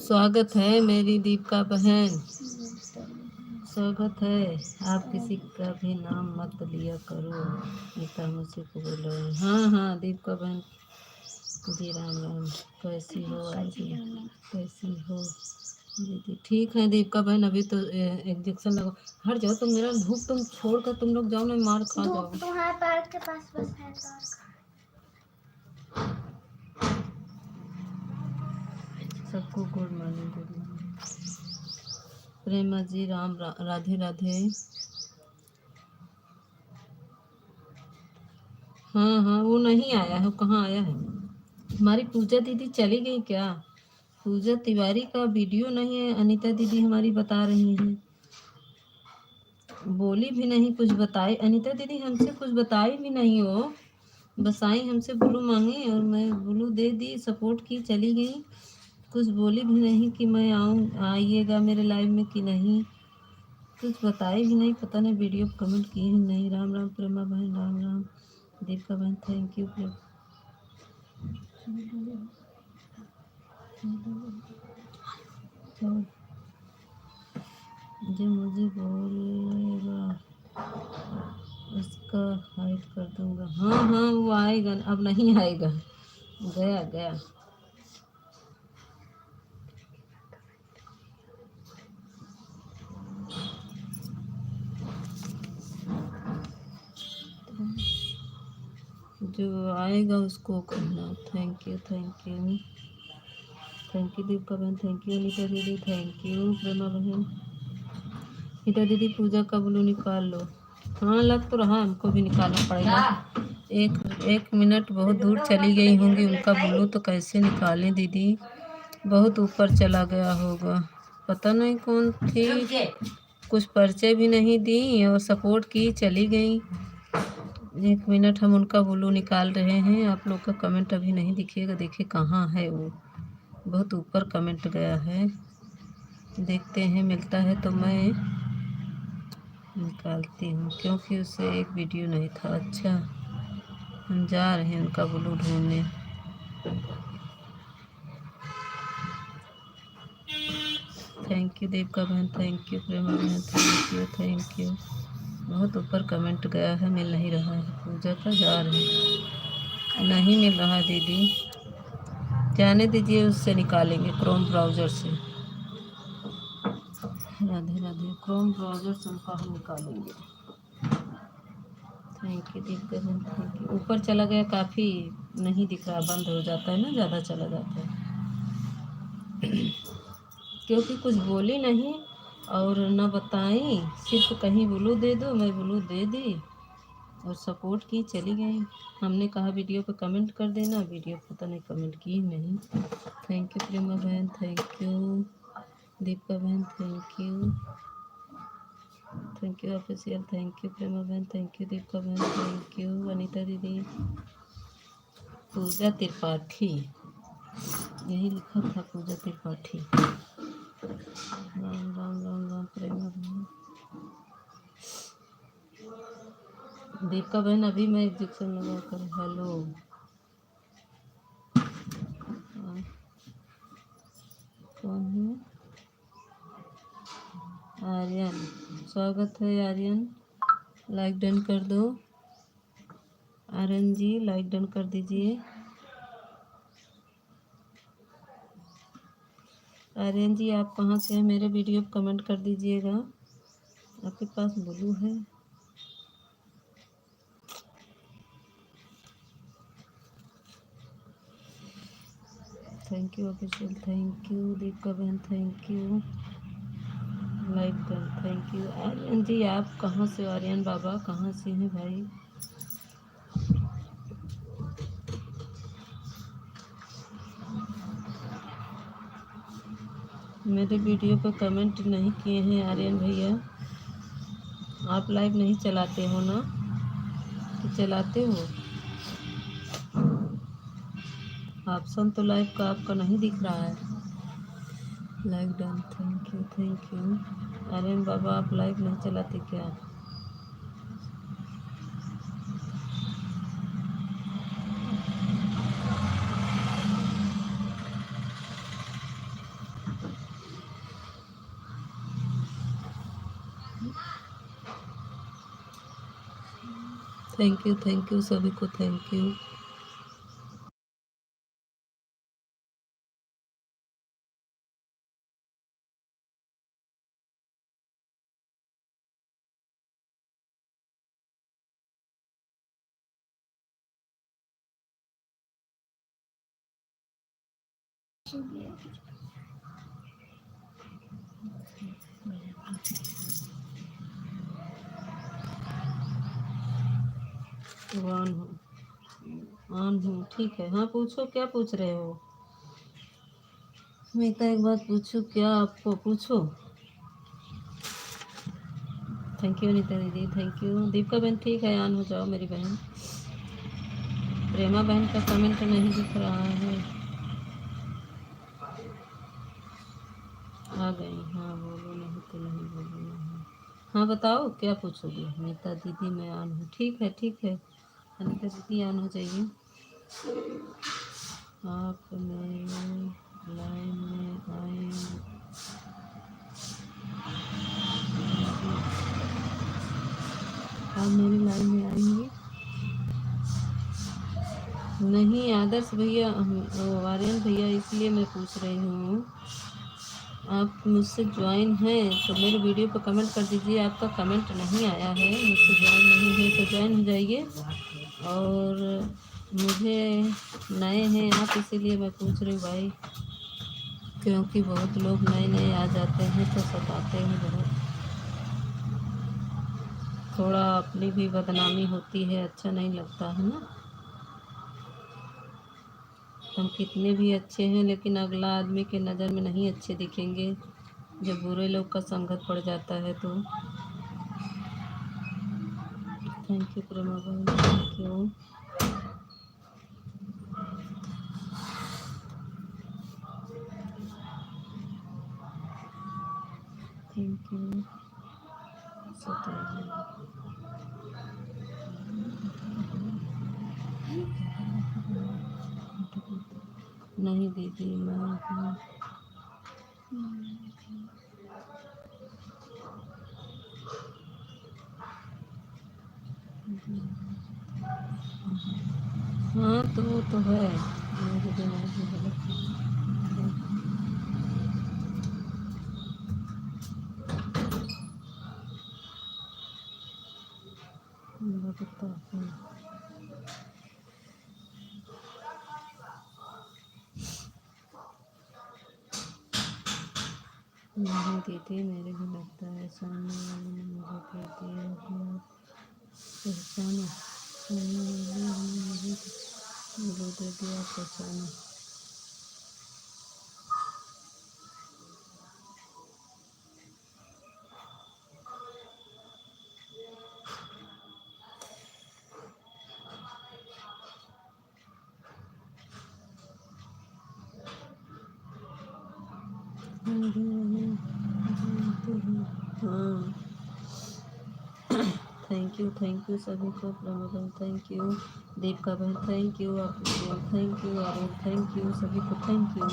स्वागत है मेरी दीपिका बहन, स्वागत है। आप किसी का भी नाम मत लिया करो, नीता मुझसे को बोल रहे हैं। हाँ हाँ दीपिका बहन जी, राम राम। कैसी हो आरती, कैसी हो दीदी? ठीक है दीपिका बहन, अभी तो इंजेक्शन लगा। हट जाओ तुम, मेरा धूप तुम छोड़ कर तुम लोग जाओ ना, मार खा धूप जाओ। तुम्हारे पैर के पास बस है तो सबको गुड मॉर्निंग, गुड मॉर्निंग। प्रेमा जी राधे राधे। हाँ हाँ वो नहीं आया है, कहाँ आया है? हमारी पूजा दीदी चली गई क्या? पूजा तिवारी का वीडियो नहीं है, अनीता दीदी हमारी बता रही हैं। बोली भी नहीं, कुछ बताई अनीता दीदी हमसे, कुछ बताई भी नहीं हो। बस आई हमसे ब्लू मांगी और मैं ब्लू दे दी, सपोर्ट की, चली गई। कुछ बोली भी नहीं कि मैं आऊँ, आइएगा मेरे लाइव में कि नहीं, कुछ बताई भी नहीं। पता नहीं वीडियो कमेंट की है नहीं। राम राम प्रेमा बहन, राम राम दीपिका बहन, थैंक यू। जो मुझे बोलेगा उसका हाइड कर दूंगा। हाँ हाँ वो आएगा, अब नहीं आएगा, गया गया। जो आएगा उसको कहना thank you, thank you, thank you Deepika बहन, थैंक यू अनीता दीदी, थैंक यू प्रेमा बहन। अनीता दीदी पूजा का ब्लू निकाल लो। हाँ लग तो रहा, हमको भी निकालना पड़ेगा। एक मिनट, बहुत दूर चली गई होंगी, उनका ब्लू तो कैसे निकालें दीदी? बहुत ऊपर चला गया होगा, पता नहीं कौन थी, कुछ परिचय भी नहीं दी और सपोर्ट की, चली गई। एक मिनट, हम उनका ब्लू निकाल रहे हैं। आप लोग का कमेंट अभी नहीं दिखेगा, देखिए कहाँ है वो, बहुत ऊपर कमेंट गया है। देखते हैं मिलता है तो मैं निकालती हूँ, क्योंकि उससे एक वीडियो नहीं था। अच्छा हम जा रहे हैं उनका ब्लू ढूंढने। थैंक यू देविका बहन, थैंक यू प्रेमा बहन, थैंक यू, थैंक यू। बहुत ऊपर कमेंट गया है, मिल नहीं रहा है। पूजा का जा रहे हैं, नहीं मिल रहा दीदी, जाने दीजिए, उससे निकालेंगे क्रोम ब्राउज़र से। राधे राधे, क्रोम ब्राउज़र से उनका हम निकालेंगे। थैंक यू देविका बहन, थैंक यू। ऊपर चला गया काफ़ी, नहीं दिख रहा, बंद हो जाता है ना, ज़्यादा चला जाता है। क्योंकि कुछ बोली नहीं और न बताई, सिर्फ कहीं ब्लू दे दो, मैं ब्लू दे दी और सपोर्ट की, चली गई। हमने कहा वीडियो पे कमेंट कर देना, वीडियो पता नहीं कमेंट की नहीं। थैंक यू प्रेमा बहन, थैंक यू दीपिका बहन, thank you, thank you official, thank you Prema बहन, थैंक यू दीपिका बहन, थैंक यू अनीता दीदी। पूजा त्रिपाठी, यही लिखा था, पूजा त्रिपाठी। राम राम राम राम प्रेमा बहन, दीपिका बहन अभी मैं इंजेक्शन लगा कर। हेलो कौन है? आर्यन, स्वागत है आर्यन, लाइक डन कर दो। आर्यन जी लाइक डन कर दीजिए। आर्यन जी आप कहाँ से हैं? मेरे वीडियो पे कमेंट कर दीजिएगा। आपके पास ब्लू है? Thank you official, thank you Deepika बहन, thank you like done, thank you. Aryan ji आप कहाँ से? आर्यन बाबा कहाँ से हैं भाई? मेरे वीडियो पर कमेंट नहीं किए हैं आर्यन भैया। आप लाइव नहीं चलाते हो ना, कि चलाते हो? ऑप्शन तो लाइव का आपका नहीं दिख रहा है। Like done, thank you, thank you. Aryan बाबा आप लाइव नहीं चलाते क्या? थैंक यू सभी को, थैंक यू। ऑन हूँ, ऑन हूँ, ठीक है। हाँ पूछो, क्या पूछ रहे हो? मैं तो एक बात पूछूं क्या आपको? पूछो। थैंक यू अनीता दीदी, थैंक यू। दीपिका बहन ठीक है, ऑन हो जाओ मेरी बहन। प्रेमा बहन का कमेंट नहीं दिख रहा है। आ गई, हाँ बोलो, नहीं तो नहीं बोलो, नहीं। हाँ बताओ क्या पूछोगे? अनीता दीदी मैं ऑन हूँ, ठीक है ठीक है। अनीता दीदी ऑन हो जाइए। आप मेरे लाइन में आए, आप मेरी लाइन में आएंगे? नहीं आदर्श भैया, आर्यन भैया, इसलिए मैं पूछ रही हूँ। आप मुझसे ज्वाइन हैं तो मेरे वीडियो पर कमेंट कर दीजिए। आपका कमेंट नहीं आया है, मुझसे ज्वाइन नहीं है तो ज्वाइन हो जाइए। और मुझे नए हैं आप, इसीलिए मैं पूछ रही हूँ भाई, क्योंकि बहुत लोग नए नए आ जाते हैं तो सताते हैं बहुत। थोड़ा अपनी भी बदनामी होती है, अच्छा नहीं लगता है ना। हम कितने भी अच्छे हैं लेकिन अगला आदमी के नज़र में नहीं अच्छे दिखेंगे जब बुरे लोग का संगत पड़ जाता है तो। थैंक यू प्रेमा बहन, थैंक यू। थैंक यू सताइए। नहीं दीदी मैं हाँ तो वो तो है, मेरे दिमाग में गलत लगता है। नहीं दीदी मेरे भी लगता है, सामने वाले ने मुझे कह दिया कि आप पहचानो, सामने वाले ने मुझे बोल दे दिया आप पहचानो। हाँ थैंक यू सभी को, प्रमा बहन थैंक यू, दीपिका बहन थैंक यू, आप thank you, Aryan thank you, सभी को थैंक यू।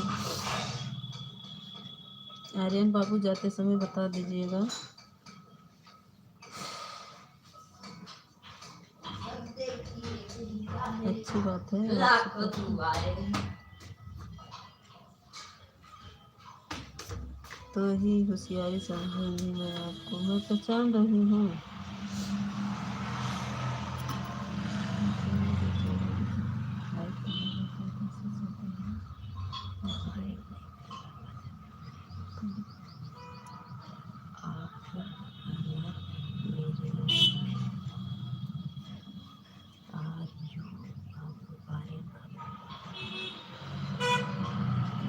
आर्यन बाबू जाते समय बता दीजिएगा। अच्छी बात है, तो ही होशियारी समझूंगी मैं आपको, मैं पहचान रही हूँ।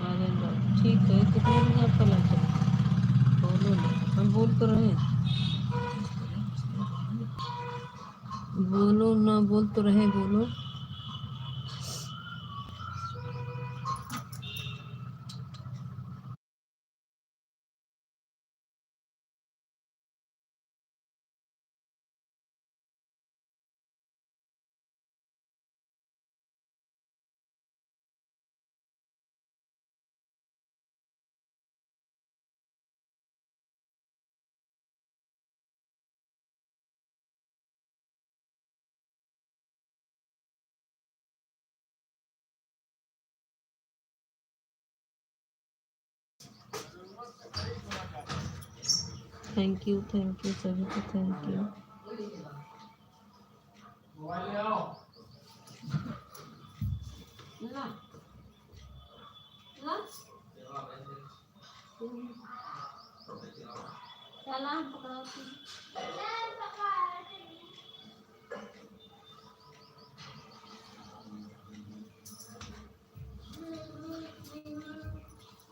आर्यन बाबू ठीक है, कितने बजे आपका लंच है? बोलो ना, हम बोल तो रहे हैं। बोलो ना, बोल तो रहे, बोलो। थैंक यू सभी को thank you.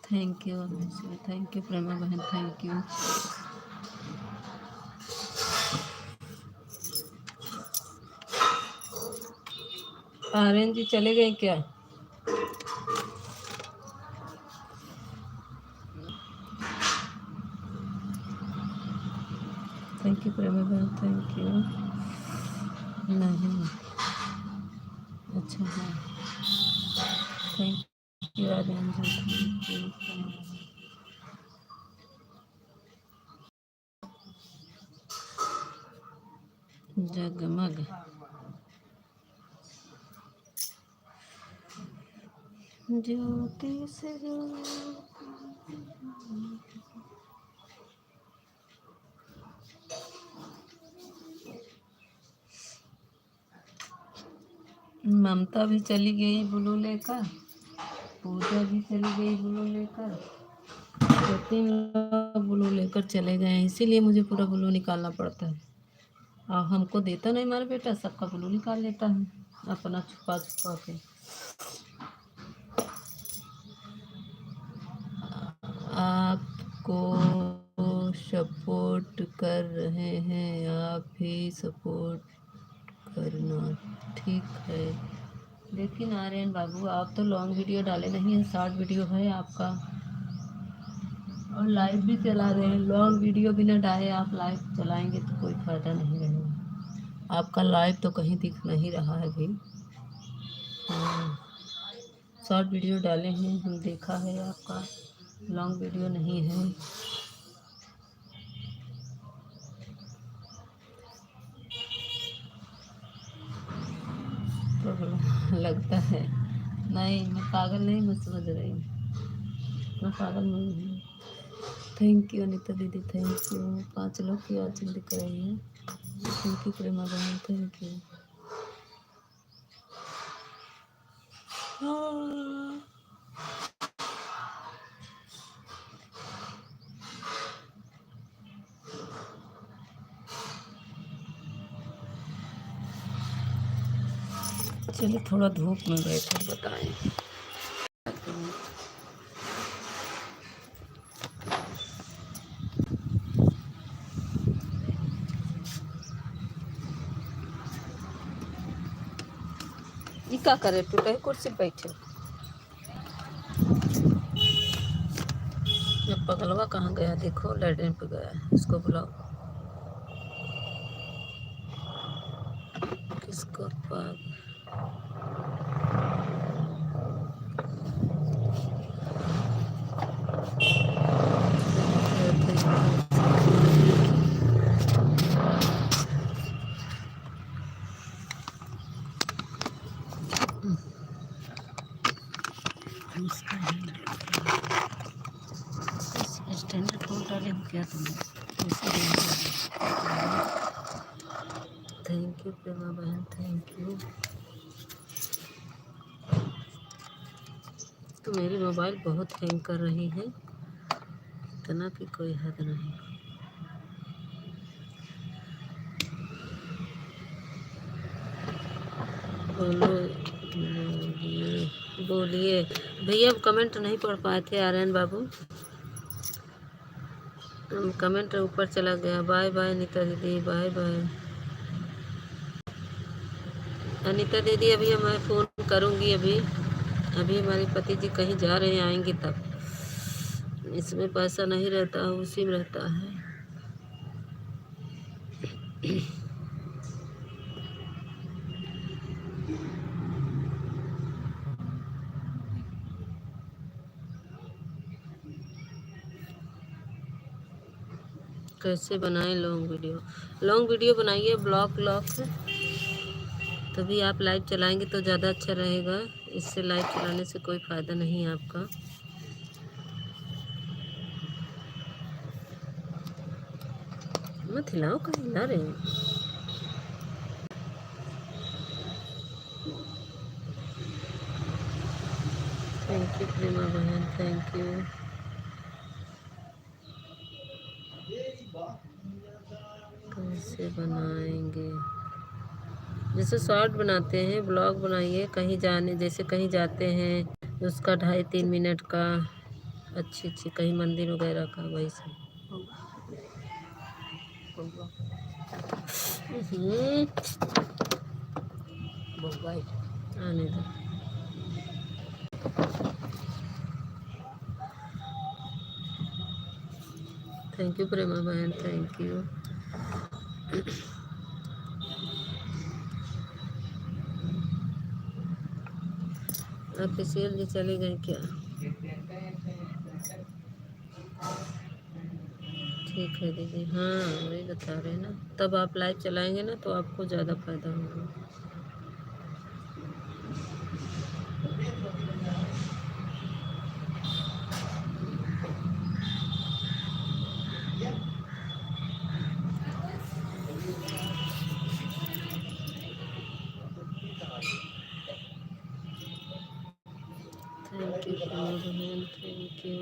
Thank you Prema बहन, थैंक यू। आर्यन जी चले गए क्या? थैंक यू प्रेमा बहन, थैंक यू। नहीं, अच्छा हाँ, thank you Aryan ji, thank you. Jagmag Jyoti से जो ममता भी चली गई ब्लू लेकर, पूजा भी चली गई ब्लू लेकर, तो 3 लोग ब्लू लेकर चले गए हैं, इसीलिए मुझे पूरा ब्लू निकालना पड़ता है। और हमको देता नहीं हमारा बेटा, सबका ब्लू निकाल लेता है अपना छुपा छुपा के। आपको सपोर्ट कर रहे हैं, आप ही सपोर्ट करना, ठीक है। लेकिन आर्यन बाबू आप तो लॉन्ग वीडियो डाले नहीं हैं, शॉर्ट वीडियो है आपका, और लाइव भी चला रहे हैं। लॉन्ग वीडियो बिना डाले आप लाइव चलाएंगे तो कोई फ़ायदा नहीं रहेगा। आपका लाइव तो कहीं दिख नहीं रहा है भाई। शॉर्ट वीडियो डाले हैं, हम देखा है आपका, लॉन्ग वीडियो नहीं है। तो लगता है नहीं, मैं पागल नहीं, मैं समझ रही हूँ, मैं पागल नहीं हूँ। थैंक यू अनिता दीदी, थैंक यू। 5 लोग की आज दिख रही है। थैंक यू प्रेमा बहन, थैंक यू। चलिए थोड़ा धूप में बैठे बताएं। ये क्या करे, टूटे कुर्सी पे बैठे। ये पगलवा कहाँ गया, देखो लैट्रिन पे गया है, इसको बुलाओ। किसको पाग स्टैंडर्ड फोन डाले हो क्या तुमने? थैंक यू प्रेमा बहन, थैंक यू। तो मेरी मोबाइल बहुत हैंग कर रही है, इतना कि कोई हद नहीं। बोलिए भैया, कमेंट नहीं पढ़ पाए थे आर्यन बाबू, कमेंट ऊपर चला गया। बाय बाय अनिता दीदी, बाय बाय अनिता दीदी। अभी मैं फ़ोन करूँगी, अभी हमारे पति जी कहीं जा रहे हैं, आएंगे तब। इसमें पैसा नहीं रहता है, उसी में रहता है। कैसे बनाएं लॉन्ग वीडियो? लॉन्ग वीडियो बनाइए ब्लॉग से, तभी आप लाइव चलाएंगे तो ज़्यादा अच्छा रहेगा। इससे लाइव चलाने से कोई फ़ायदा नहीं है आपका। मत हिलाओ, कहीं हिला रहे हो। थैंक यू प्रेमा बहन, थैंक यू। कैसे बनाएंगे? जैसे शॉर्ट बनाते हैं, ब्लॉग बनाइए, कहीं जाने, जैसे कहीं जाते हैं उसका 2.5-3 मिनट का, अच्छी अच्छी कहीं मंदिर वगैरह का, वही सब। आने दो। थैंक यू प्रेमा बहन, थैंक यू। ऑफिशियल जी चले गए क्या? ठीक है दीदी, हाँ वही बता रहे हैं ना, तब आप लाइव चलाएंगे ना तो आपको ज़्यादा फायदा होगा। थैंक यू बहन, थैंक यू।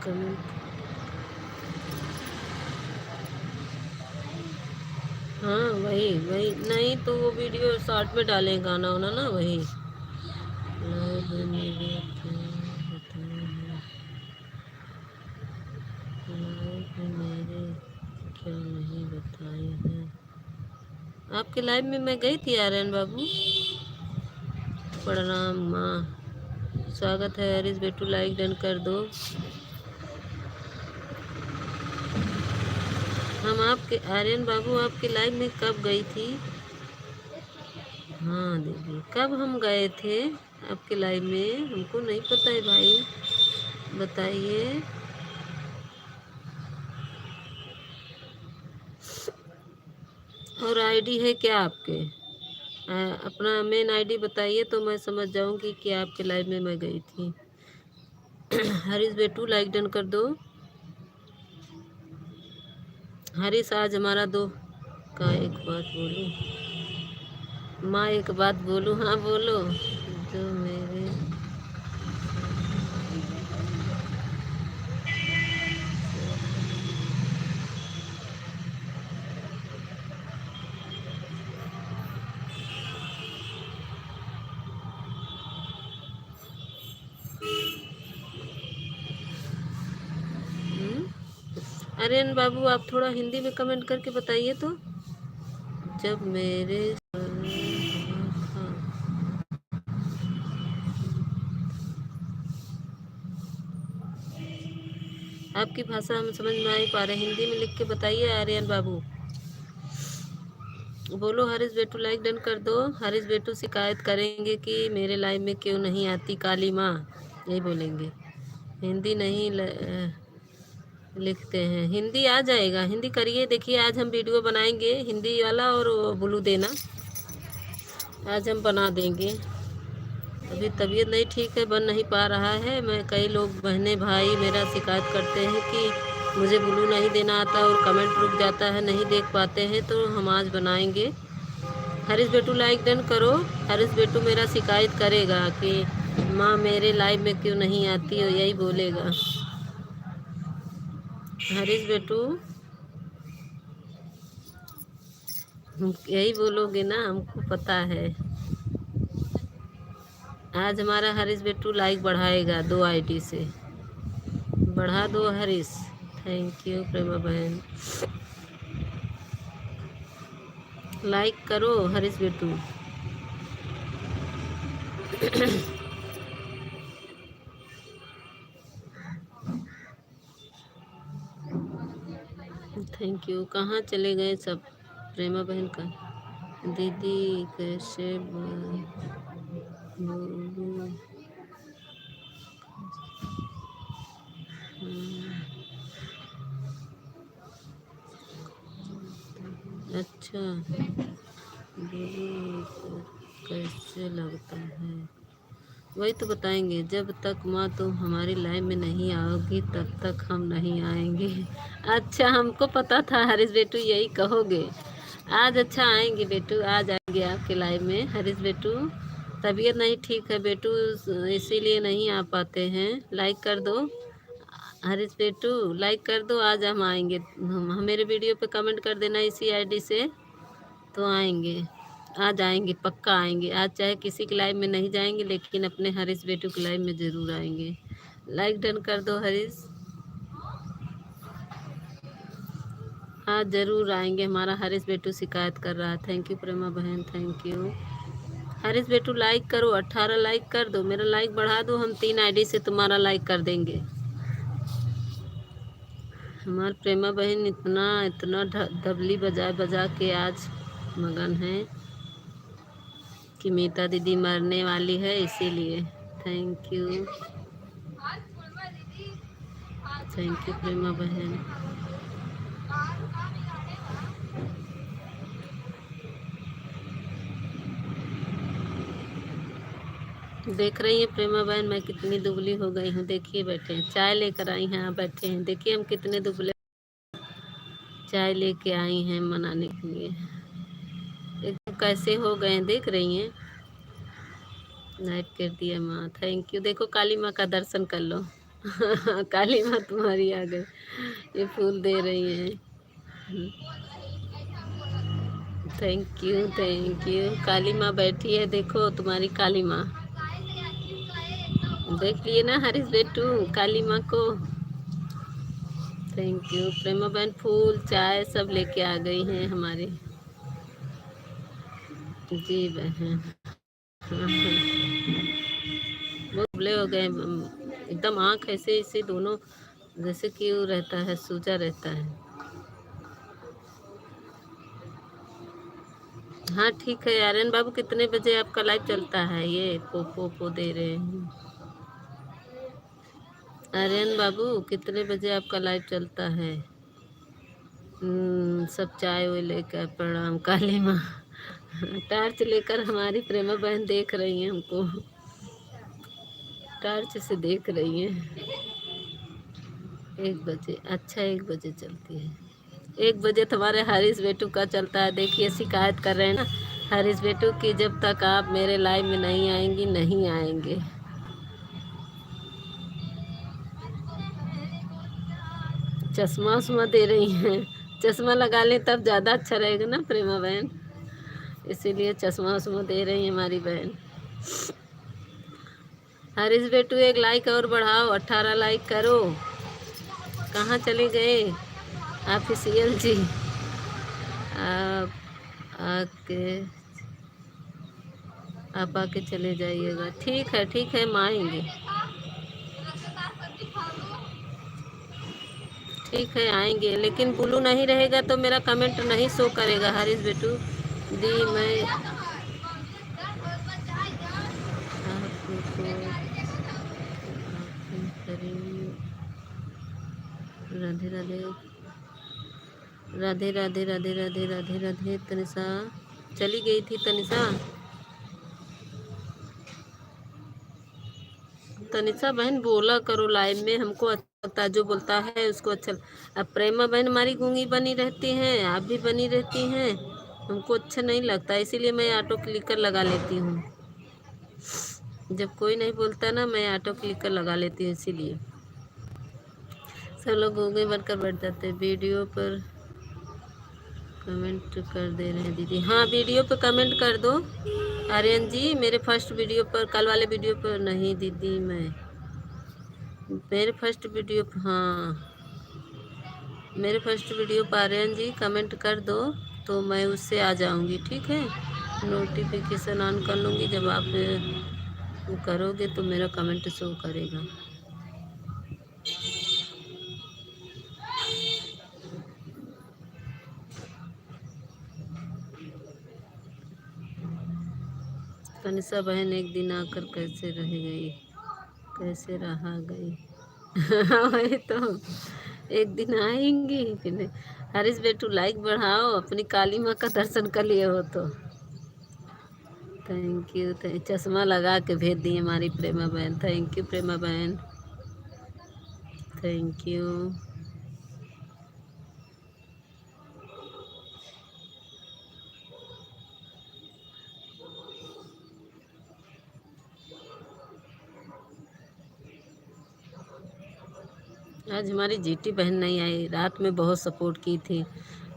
कमेंट, हाँ वही वही, नहीं तो वो वीडियो शॉर्ट में डालें, गाना वाना ना, वही लाइव में मेरे क्या बताए हैं, लाइव में मेरे क्या नहीं बताए हैं। आपके लाइव में मैं गई थी आर्यन बाबू। प्रणाम माँ, स्वागत है हरीश बेटू, लाइक डन कर दो। हम आपके आर्यन बाबू आपके लाइव में कब गई थी? हाँ दीदी, कब हम गए थे आपके लाइव में? हमको नहीं पता है भाई, बताइए। और आईडी है क्या आपके? अपना मेन आईडी बताइए तो मैं समझ जाऊंगी कि आपके लाइव में मैं गई थी। हरीश बेटू लाइक डन कर दो। हरीश आज हमारा दो का एक बात बोलूं माँ, एक बात बोलूं? हाँ बोलो। जो मेरे आर्यन बाबू, आप थोड़ा हिंदी में कमेंट करके बताइए तो। जब मेरे था, आपकी भाषा हम समझ में नहीं पा रहे, हिंदी में लिख के बताइए आर्यन बाबू। बोलो हरीश बेटू लाइक डन कर दो। हरीश बेटू शिकायत करेंगे कि मेरे लाइव में क्यों नहीं आती काली माँ, यही बोलेंगे। हिंदी नहीं लिखते हैं, हिंदी आ जाएगा, हिंदी करिए। देखिए आज हम वीडियो बनाएंगे हिंदी वाला, और ब्लू देना आज हम बना देंगे। अभी तबीयत नहीं ठीक है, बन नहीं पा रहा है। मैं, कई लोग बहनें भाई मेरा शिकायत करते हैं कि मुझे ब्लू नहीं देना आता और कमेंट रुक जाता है, नहीं देख पाते हैं, तो हम आज बनाएंगे। हरीश बेटू लाइक डन करो। हरीश बेटू मेरा शिकायत करेगा कि माँ मेरे लाइव में क्यों नहीं आती हो, यही बोलेगा हरीश बेटू, यही बोलोगे ना, हमको पता है। आज हमारा हरीश बेटू लाइक बढ़ाएगा 2 आईडी से, बढ़ा दो हरीश। थैंक यू प्रेमा बहन, लाइक करो हरीश बेटू। Thank you. कहाँ चले गए सब? प्रेमा बहन का दीदी कैसे बोलूं? अच्छा, बोलिए कैसे लगता है? वही तो बताएंगे, जब तक माँ तुम हमारी लाइफ में नहीं आओगी तब तक हम नहीं आएंगे। अच्छा, हमको पता था हरीश बेटू यही कहोगे। आज अच्छा आएंगे बेटू, आज आएंगे आपके लाइफ में हरीश बेटू। तबीयत नहीं ठीक है बेटू, इसीलिए नहीं आ पाते हैं। लाइक कर दो हरीश बेटू, लाइक कर दो, आज हम आएंगे। हम मेरे वीडियो पे कमेंट कर देना इसी आईडी से, तो आएंगे। आज आएंगे, पक्का आएंगे। आज चाहे किसी की लाइव में नहीं जाएंगे, लेकिन अपने हरीश बेटू की लाइव में ज़रूर आएंगे। लाइक डन कर दो हरीश। आज ज़रूर आएंगे, हमारा हरीश बेटू शिकायत कर रहा है। थैंक यू प्रेमा बहन, थैंक यू। हरीश बेटू लाइक करो, 18 लाइक कर दो, मेरा लाइक बढ़ा दो, हम 3 आईडी से तुम्हारा लाइक कर देंगे। हमारी प्रेमा बहन इतना इतना दबली बजा बजा के आज मगन है कि मीता दीदी मरने वाली है, इसीलिए। Thank you, thank you Prema बहन। देख रही हैं प्रेमा बहन मैं कितनी दुबली हो गई हूँ? देखिए बैठे हैं, चाय लेकर आई हैं, बैठे हैं, देखिए हम कितने दुबले। चाय लेके आई हैं मनाने के लिए। एकदम कैसे हो गए हैं, देख रही हैं। लाइक कर दिया माँ, थैंक यू। देखो काली माँ का दर्शन कर लो। काली माँ तुम्हारी आ गई, ये फूल दे रही हैं। Thank you, thank you. Kali माँ बैठी है, देखो तुम्हारी काली माँ। देख लिए ना हरीश बेटू काली माँ को। थैंक यू प्रेमा बहन, फूल चाय सब लेके आ गई हैं हमारे। जी बहन। बहुत दुबले हो गए एकदम, आँख ऐसे ऐसे दोनों जैसे कि वो रहता है, सूजा रहता है। हाँ ठीक है। आर्यन बाबू कितने बजे आपका लाइव चलता है? ये पो दे रहे हैं। आर्यन बाबू कितने बजे आपका लाइव चलता है? सब चाय वो लेकर प्रणाम काली माँ। टार्च लेकर हमारी प्रेमा बहन देख रही हैं हमको, टार्च से देख रही हैं। 1 बजे, अच्छा 1 बजे चलती है। 1 बजे तुम्हारे हरीश बेटू का चलता है। देखिए शिकायत कर रहे हैं ना हरीश बेटू की, जब तक आप मेरे लाइव में नहीं आएंगी नहीं आएंगे। चश्मा उश्मा दे रही हैं, चश्मा लगा लें तब ज़्यादा अच्छा रहेगा ना प्रेमा बहन, इसीलिए चश्मा उश्मा दे रही है हमारी बहन। हरीश बेटू एक लाइक और बढ़ाओ, 18 लाइक करो। कहाँ चले गए ऑफिशियल जी? आप आके आप आके चले जाइएगा। ठीक है, हम आएंगे। ठीक है आएंगे, लेकिन ब्लू नहीं रहेगा तो मेरा कमेंट नहीं शो करेगा हरीश बेटू दी। मैं राधे राधे राधे राधे राधे राधे राधे राधे। तनिषा चली गई थी, तनिषा बहन बोला करो लाइव में, हमको अच्छा लगता है जो बोलता है उसको अच्छा। अब प्रेमा बहन हमारी गूंगी बनी रहती हैं, आप भी बनी रहती हैं, हमको अच्छा नहीं लगता, इसीलिए मैं ऑटो क्लिकर लगा लेती हूँ। जब कोई नहीं बोलता ना, मैं ऑटो क्लिकर लगा लेती हूँ, इसीलिए। सब लोग गूंगे बनकर बैठ जाते हैं। वीडियो पर कमेंट कर दे रहे हैं दीदी। हाँ वीडियो पर कमेंट कर दो आर्यन जी। मेरे फर्स्ट वीडियो पर, कल वाले वीडियो पर नहीं दीदी, मेरे फर्स्ट वीडियो पर, हाँ मेरे फर्स्ट वीडियो पर आर्यन जी कमेंट कर दो तो मैं उससे आ जाऊंगी। ठीक है, नोटिफिकेशन ऑन कर लूँगी, जब आप करोगे तो मेरा कमेंट शो करेगा। तनिषा बहन एक दिन आकर कैसे रह गई? वही तो एक दिन आएंगी फिर। हरीश बेटू लाइक बढ़ाओ, अपनी काली माँ का दर्शन कर लिए हो तो। Thank you. चश्मा लगा के भेज दी हमारी प्रेमा बहन। थैंक यू प्रेमा बहन, थैंक यू। आज हमारी जीटी बहन नहीं आई, रात में बहुत सपोर्ट की थी।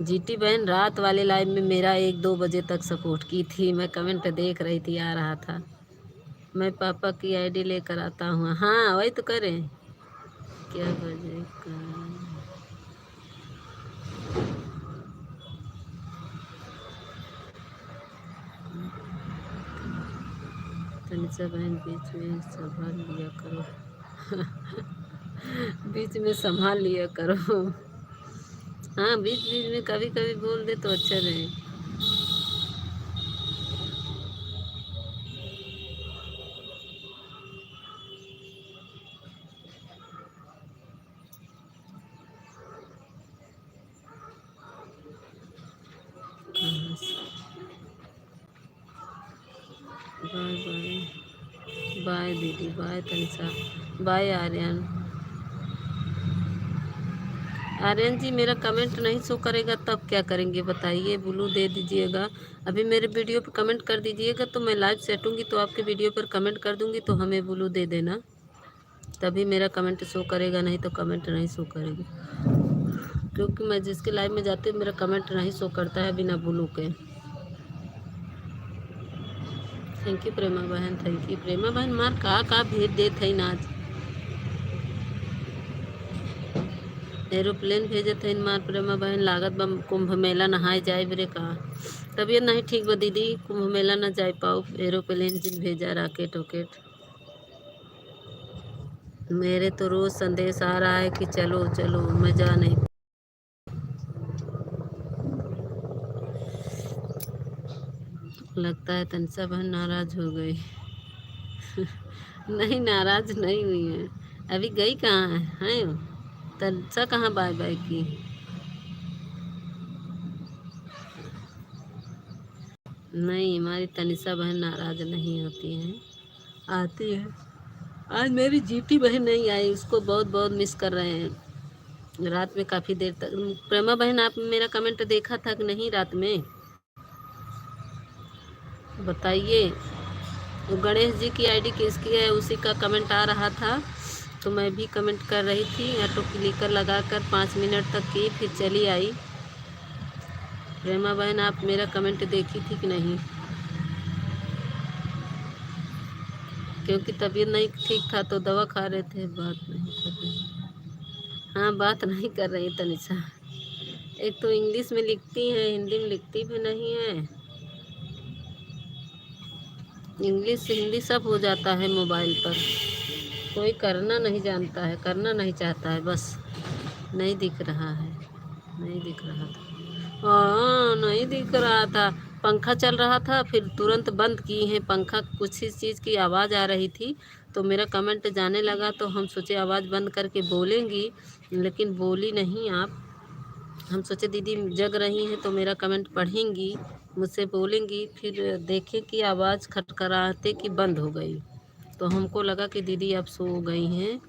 जीटी बहन रात वाले लाइव में मेरा 1-2 बजे तक सपोर्ट की थी। मैं कमेंट देख रही थी, आ रहा था। मैं पापा की आईडी लेकर आता हूँ। हाँ वही तो करें। क्या बजे का तनिषा बहन बीच में संभाल लिया करो। बीच में संभाल लिया करो। हाँ बीच बीच में कभी कभी बोल दे तो अच्छा रहे। बाय बाय बाय दीदी, बाय तनिषा, बाय आर्यन। आर्यन जी मेरा कमेंट नहीं शो करेगा तब क्या करेंगे बताइए, ब्लू दे दीजिएगा। अभी मेरे वीडियो पर कमेंट कर दीजिएगा तो मैं लाइव सेटूंगी तो आपके वीडियो पर कमेंट कर दूंगी तो हमें ब्लू दे देना, तभी मेरा कमेंट शो करेगा, नहीं तो कमेंट नहीं शो करेगी। क्योंकि मैं जिसके लाइव में जाती हूँ मेरा कमेंट नहीं शो करता है बिना ब्लू के। थैंक यू प्रेमा बहन, थैंक यू प्रेमा बहन। मार का भेज देत है नाच। एरोप्लेन भेजे थे मार प्रेमा बहन, लागत बम कुंभ मेला नहाए जाए बरे का। तबीयत नहीं ठीक बा दीदी, कुंभ मेला न जाए पाओ, एरोप्लेन जिन भेजा राकेट वकेट। मेरे तो रोज संदेश आ रहा है कि चलो चलो, मैं जा नहीं। लगता है तनिषा बहन नाराज हो गई। नहीं नाराज नहीं हुई है। अभी गई कहाँ है तनिषा, कहाँ बाय बाय की। नहीं हमारी तनिषा बहन नाराज नहीं होती है, आती है। आज मेरी जीटी बहन नहीं आई, उसको बहुत बहुत मिस कर रहे हैं। रात में काफ़ी देर तक। प्रेमा बहन आप मेरा कमेंट देखा था कि नहीं रात में, बताइए। तो गणेश जी की आईडी किसकी है, उसी का कमेंट आ रहा था तो मैं भी कमेंट कर रही थी। ऑटो क्लिकर लगा कर 5 मिनट तक की, फिर चली आई। प्रेमा बहन आप मेरा कमेंट देखी थी कि नहीं, क्योंकि तबीयत नहीं ठीक था तो दवा खा रहे थे। बात नहीं कर रही। हाँ बात नहीं कर रही तनिषा, एक तो इंग्लिश में लिखती है, हिंदी में लिखती भी नहीं है। इंग्लिश से हिंदी सब हो जाता है मोबाइल पर, कोई करना नहीं जानता है, करना नहीं चाहता है बस। नहीं दिख रहा है, नहीं दिख रहा था। हाँ नहीं दिख रहा था, पंखा चल रहा था फिर तुरंत बंद किए हैं पंखा। कुछ ही चीज़ की आवाज़ आ रही थी तो मेरा कमेंट जाने लगा तो हम सोचे आवाज़ बंद करके बोलेंगी, लेकिन बोली नहीं आप। हम सोचे दीदी जग रही हैं तो मेरा कमेंट पढ़ेंगी, मुझसे बोलेंगी, फिर देखें कि आवाज़ खटखड़ाते कि बंद हो गई। तो हमको लगा कि दीदी अब सो गई हैं,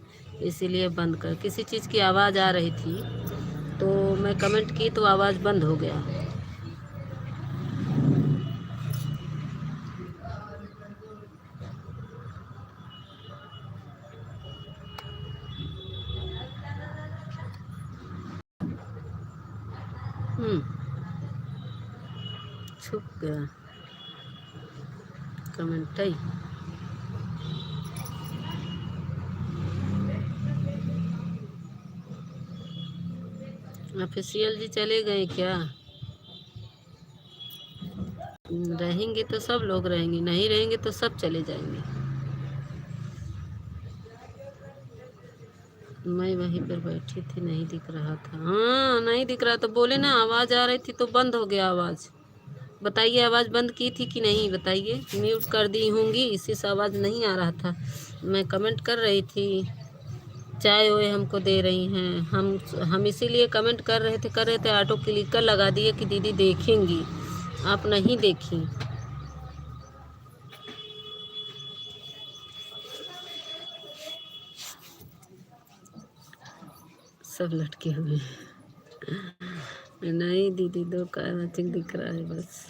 इसीलिए बंद कर। किसी चीज़ की आवाज़ आ रही थी तो मैं कमेंट की तो आवाज़ बंद हो गया। छुप गया कमेंट ही। ऑफिशियल जी चले गए क्या? रहेंगे तो सब लोग रहेंगे, नहीं रहेंगे तो सब चले जाएंगे। मैं वहीं पर बैठी थी, नहीं दिख रहा था। हाँ नहीं दिख रहा तो बोले ना, आवाज़ आ रही थी तो बंद हो गया आवाज़। बताइए आवाज़ बंद की थी कि नहीं, बताइए। म्यूट कर दी होंगी, इसी से आवाज़ नहीं आ रहा था। मैं कमेंट कर रही थी, चाय ओए हमको दे रही हैं। हम इसीलिए कमेंट कर रहे थे ऑटो क्लिकर लगा दिए कि दीदी देखेंगी, आप नहीं देखी। सब लटके हुए नहीं दीदी, 2 का मैचिंग दिख रहा है बस।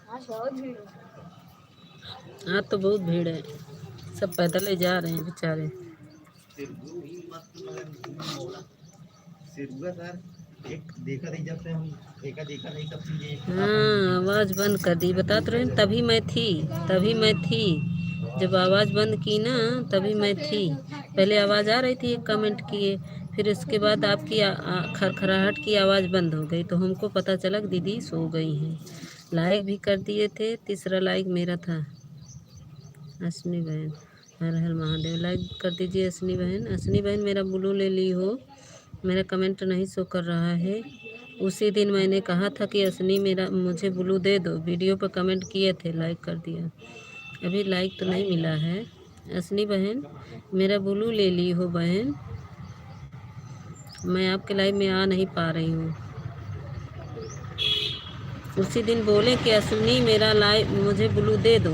आज बहुत भीड़ है। हाँ तो बहुत भीड़ है, सब पैदल ही जा रहे हैं बेचारे। हाँ आवाज़ बंद कर दी, बता तो रहे तभी मैं थी। जब आवाज़ बंद की ना तभी मैं थी। पहले आवाज़ आ रही थी, एक कमेंट किए, फिर उसके बाद आपकी खरखराहट की आवाज़ बंद हो गई, तो हमको पता चला कि दीदी सो गई हैं। लाइक भी कर दिए थे, तीसरा लाइक मेरा था। असनी बहन, हर हर महादेव, लाइक कर दीजिए असनी बहन। मेरा ब्लू ले ली हो, मेरा कमेंट नहीं शो कर रहा है। उसी दिन मैंने कहा था कि असनी मुझे ब्लू दे दो, वीडियो पर कमेंट किए थे, लाइक कर दिया, अभी लाइक तो नहीं मिला है। असनी बहन मेरा ब्लू ले ली हो बहन, मैं आपके लाइव में आ नहीं पा रही हूँ। उसी दिन बोले कि असनी मेरा लाइव मुझे ब्लू दे दो,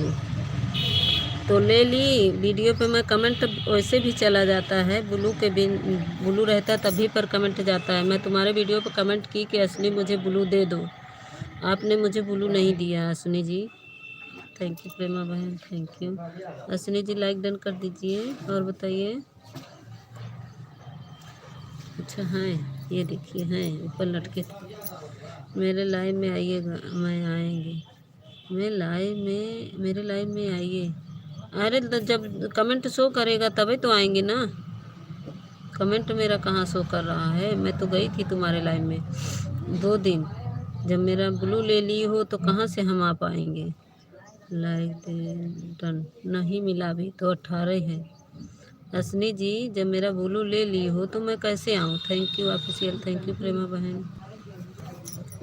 तो ले ली। वीडियो पे मैं कमेंट वैसे भी चला जाता है, ब्लू रहता तभी पर कमेंट जाता है। मैं तुम्हारे वीडियो पे कमेंट की कि असनी मुझे ब्लू दे दो, आपने मुझे ब्लू नहीं दिया। असनी जी थैंक यू, प्रेमा बहन thank you. Asni ji like done कर दीजिए और बताइए। अच्छा हैं, ये देखिए हैं ऊपर लटके थे। मेरे लाइव में आइएगा, मैं आएंगे मेरे लाइव में आइए। अरे जब कमेंट शो करेगा तभी तो आएंगे ना, कमेंट मेरा कहाँ शो कर रहा है। मैं तो गई थी तुम्हारे लाइव में 2 दिन, जब मेरा ब्लू ले ली हो तो कहाँ से हम आ पाएंगे। लाइक डन नहीं मिला, अभी तो 18 है। असनी जी जब मेरा ब्लू ले ली हो तो मैं कैसे आऊँ। Thank you official, thank you Prema बहन।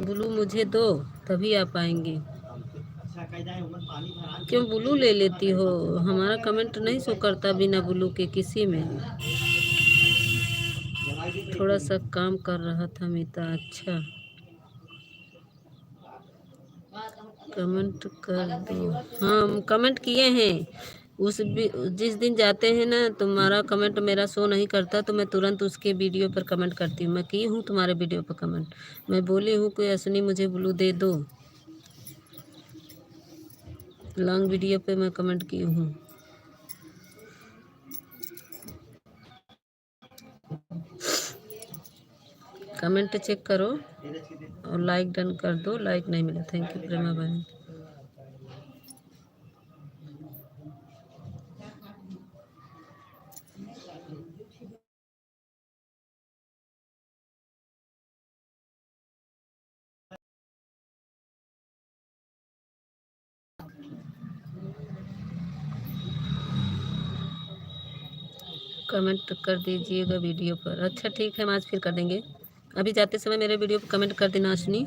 ब्लू मुझे दो तभी आ पाएंगे। क्यों ब्लू ले लेती हो, हमारा कमेंट नहीं शो करता बिना ब्लू के किसी में। थोड़ा सा काम कर रहा था मीता। अच्छा कमेंट कर दो, हाँ कमेंट किए हैं। जिस दिन जाते हैं ना तुम्हारा कमेंट मेरा शो नहीं करता, तो मैं तुरंत उसके वीडियो पर कमेंट करती हूँ। मैं की हूँ तुम्हारे वीडियो पर कमेंट, मैं बोली हूँ कि असनी मुझे ब्लू दे दो, लॉन्ग वीडियो पे मैं कमेंट की हूँ। कमेंट चेक करो और लाइक डन कर दो। लाइक नहीं मिला, थैंक यू प्रेमा बहन। कमेंट कर दीजिएगा वीडियो पर। अच्छा ठीक है, हम आज फिर कर देंगे। अभी जाते समय मेरे वीडियो पर कमेंट कर देना असनी,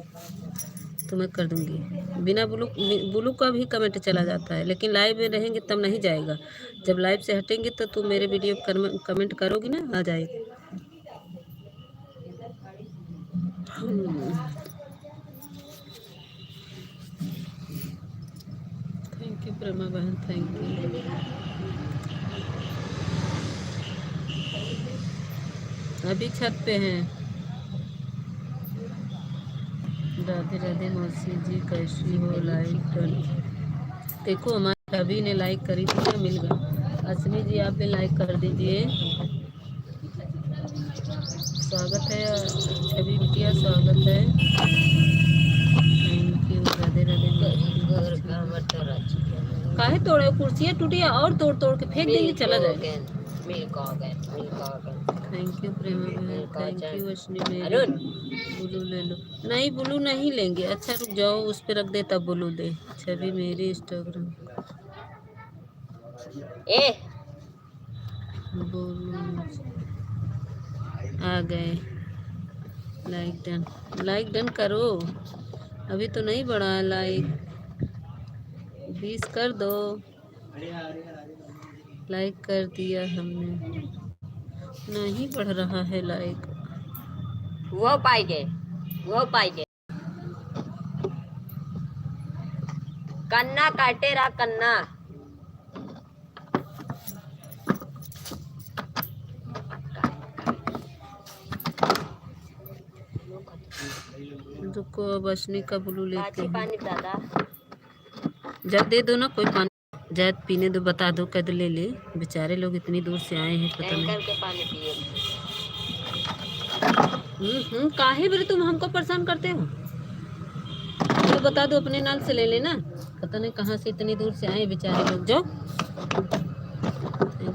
तो मैं कर दूंगी। बिना ब्लू का भी कमेंट चला जाता है, लेकिन लाइव में रहेंगे तब नहीं जाएगा। जब लाइव से हटेंगे तो तुम मेरे वीडियो पर कमेंट करोगी ना, आ जाएगा। थैंक यू प्रेमा बहन, थैंक यू। अभी छत पे हैं। राधे राधे मौसी जी, कैसी हो। लाइक डन, देखो हमारे अभी ने लाइक करी थी ना, मिल गया। असमी जी आप भी लाइक कर दीजिए। स्वागत है छवि बिटिया, स्वागत है, थैंक यू। राधे राधे। काहे तोड़े, कुर्सियाँ टूटी और तोड़ तोड़ के फेंक देंगे, चला जाएगा। थैंक यू प्रेमा बहन, थैंक यू अश्विनी मेरी। ब्लू ले लो। नहीं ब्लू नहीं लेंगे। अच्छा रुक जाओ, उस पे रख दे तब ब्लू दे। छवि मेरी इंस्टाग्राम ब्लू आ गए। लाइक डन करो। अभी तो नहीं बढ़ा है लाइक। 20 कर दो। लाइक कर दिया हमने। नहीं बढ़ रहा है लाइक। वो पाहिजे कन्ना काटेरा कन्ना रुको अब अश्विनी का ब्लू लेते हैं। पानी दादा जब दे दो ना कोई पानी जायद पीने दो, बता दो कद ले ले। बेचारे लोग इतनी दूर से आए हैं, पता नहीं। टैंकर के पानी पिए काहे बरे तुम हमको परेशान करते हो? तो बता दो अपने नाल से ले लेना। पता नहीं कहाँ से इतनी दूर से आए बेचारे लोग। जाओ। Thank you.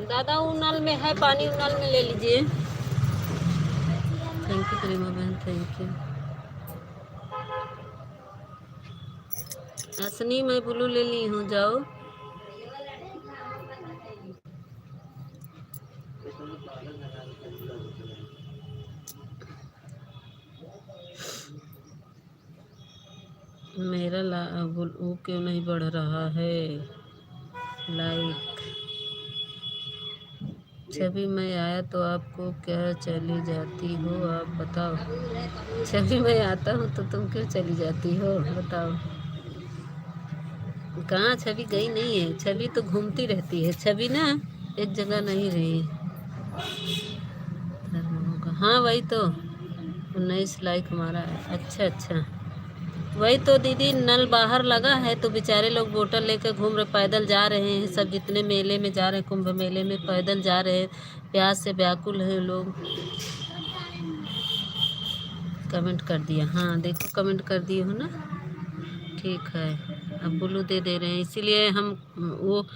दादा वो नल में है पानी, वो नल में ले लीजिए। थैंक यू प्रेमा बहन, थैंक यू। असनी मैं ब्लू ले ली हूँ, जाओ। मेरा वो क्यों नहीं बढ़ रहा है लाइक। छवि मैं आया तो आपको क्या चली जाती हो, आप बताओ। छवि मैं आता हूँ तो तुम क्यों चली जाती हो, बताओ। कहाँ छवि गई नहीं है, छवि तो घूमती रहती है। छवि ना एक जगह नहीं रही। हाँ वही तो 19 लाइक हमारा है। अच्छा अच्छा वही तो दीदी, नल बाहर लगा है तो बेचारे लोग बोतल लेकर घूम रहे, पैदल जा रहे हैं सब। जितने मेले में जा रहे हैं, कुंभ मेले में पैदल जा रहे हैं, प्यास से व्याकुल हैं लोग। कमेंट कर दिया, हाँ देखो कमेंट कर दिए हो ना, ठीक है। अब ब्लू दे रहे हैं, इसीलिए हम वो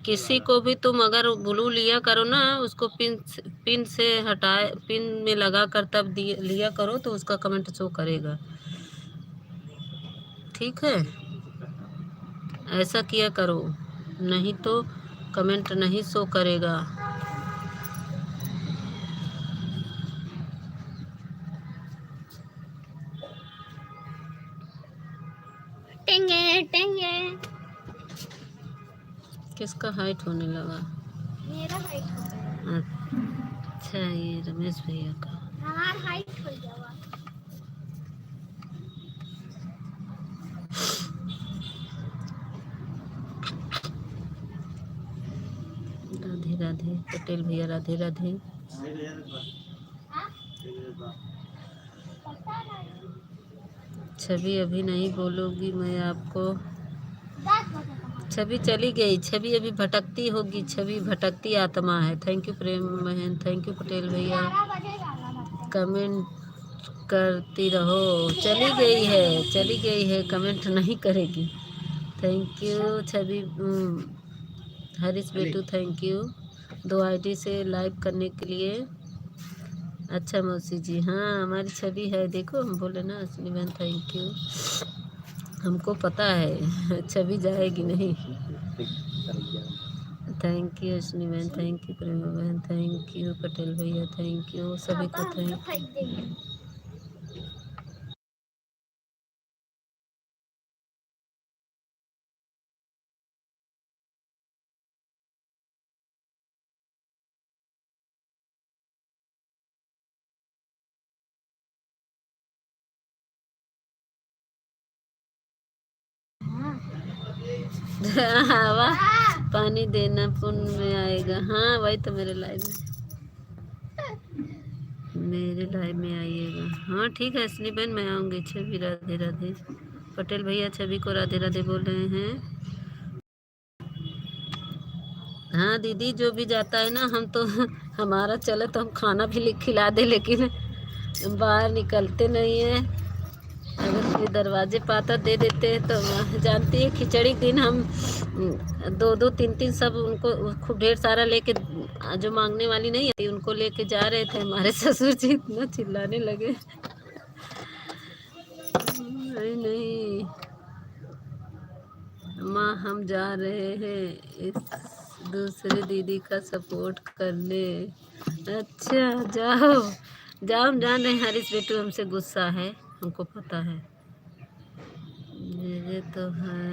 किसी को भी तुम अगर ब्लू लिया करो ना, उसको पिन से हटाए, पिन में लगा कर तब लिया करो तो उसका कमेंट शो करेगा, ठीक है। ऐसा किया करो, नहीं तो कमेंट नहीं शो करेगा। टेंगे टेंगे किसका हाइट होने लगा? मेरा हाइट हो गया। अच्छा ये रमेश भैया का। हमारा हाइट हो गया। राधे राधे पटेल भैया, राधे राधे। छवि अभी नहीं बोलोगी, मैं आपको। छवि चली गई, छवि अभी भटकती होगी, छवि भटकती आत्मा है। थैंक यू प्रेम बहन, थैंक यू पटेल भैया। कमेंट करती रहो। चली गई है, कमेंट नहीं करेगी। Thank you Chhavi. हरीश बेटू थैंक यू 2 आईडी से लाइव करने के लिए। अच्छा मौसी जी, हाँ हमारी छवि है, देखो हम बोले ना असली बहन थैंक यू। हमको पता है छवि जाएगी नहीं। थैंक यू अश्विनी बहन, थैंक यू प्रेमा बहन, थैंक यू पटेल भैया, थैंक यू सभी को थैंक यू। वाह, पानी देना पुण्य में आएगा। हाँ वही तो मेरे लाइव में आइएगा। हाँ ठीक है असली बहन, मैं आऊँगी। छवि राधे राधे। पटेल भैया छवि को राधे राधे बोल रहे हैं। हाँ दीदी जो भी जाता है ना, हम तो हमारा चले तो हम खाना भी खिला दे, लेकिन बाहर निकलते नहीं है। अगर कोई दरवाजे पे आता दे देते हैं तो जानती है खिचड़ी के दिन हम 2-2 3-3 सब उनको खूब ढेर सारा लेके, जो मांगने वाली नहीं आती उनको लेके जा रहे थे। हमारे ससुर जी इतना चिल्लाने लगे, नहीं नहीं माँ हम जा रहे हैं इस दूसरे दीदी का सपोर्ट करने। अच्छा जाओ जाओ, हम जान रहे हैं हरीश बेटू हमसे गुस्सा है, हमको पता है, ये तो है।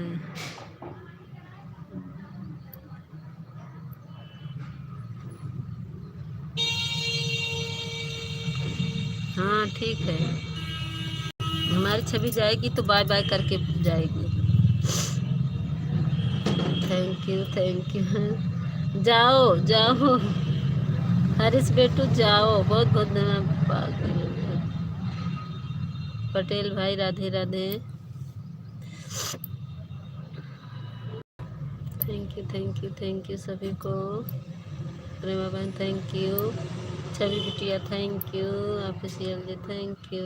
हाँ ठीक है, हमारी छवि जाएगी तो बाय बाय करके जाएगी। थैंक यू जाओ जाओ हरीश बेटू जाओ, बहुत बहुत धन्यवाद। पटेल भाई राधे राधे। थैंक यू सभी को। प्रेमा बहन थैंक यू, छवि बिटिया thank you, official ji thank you,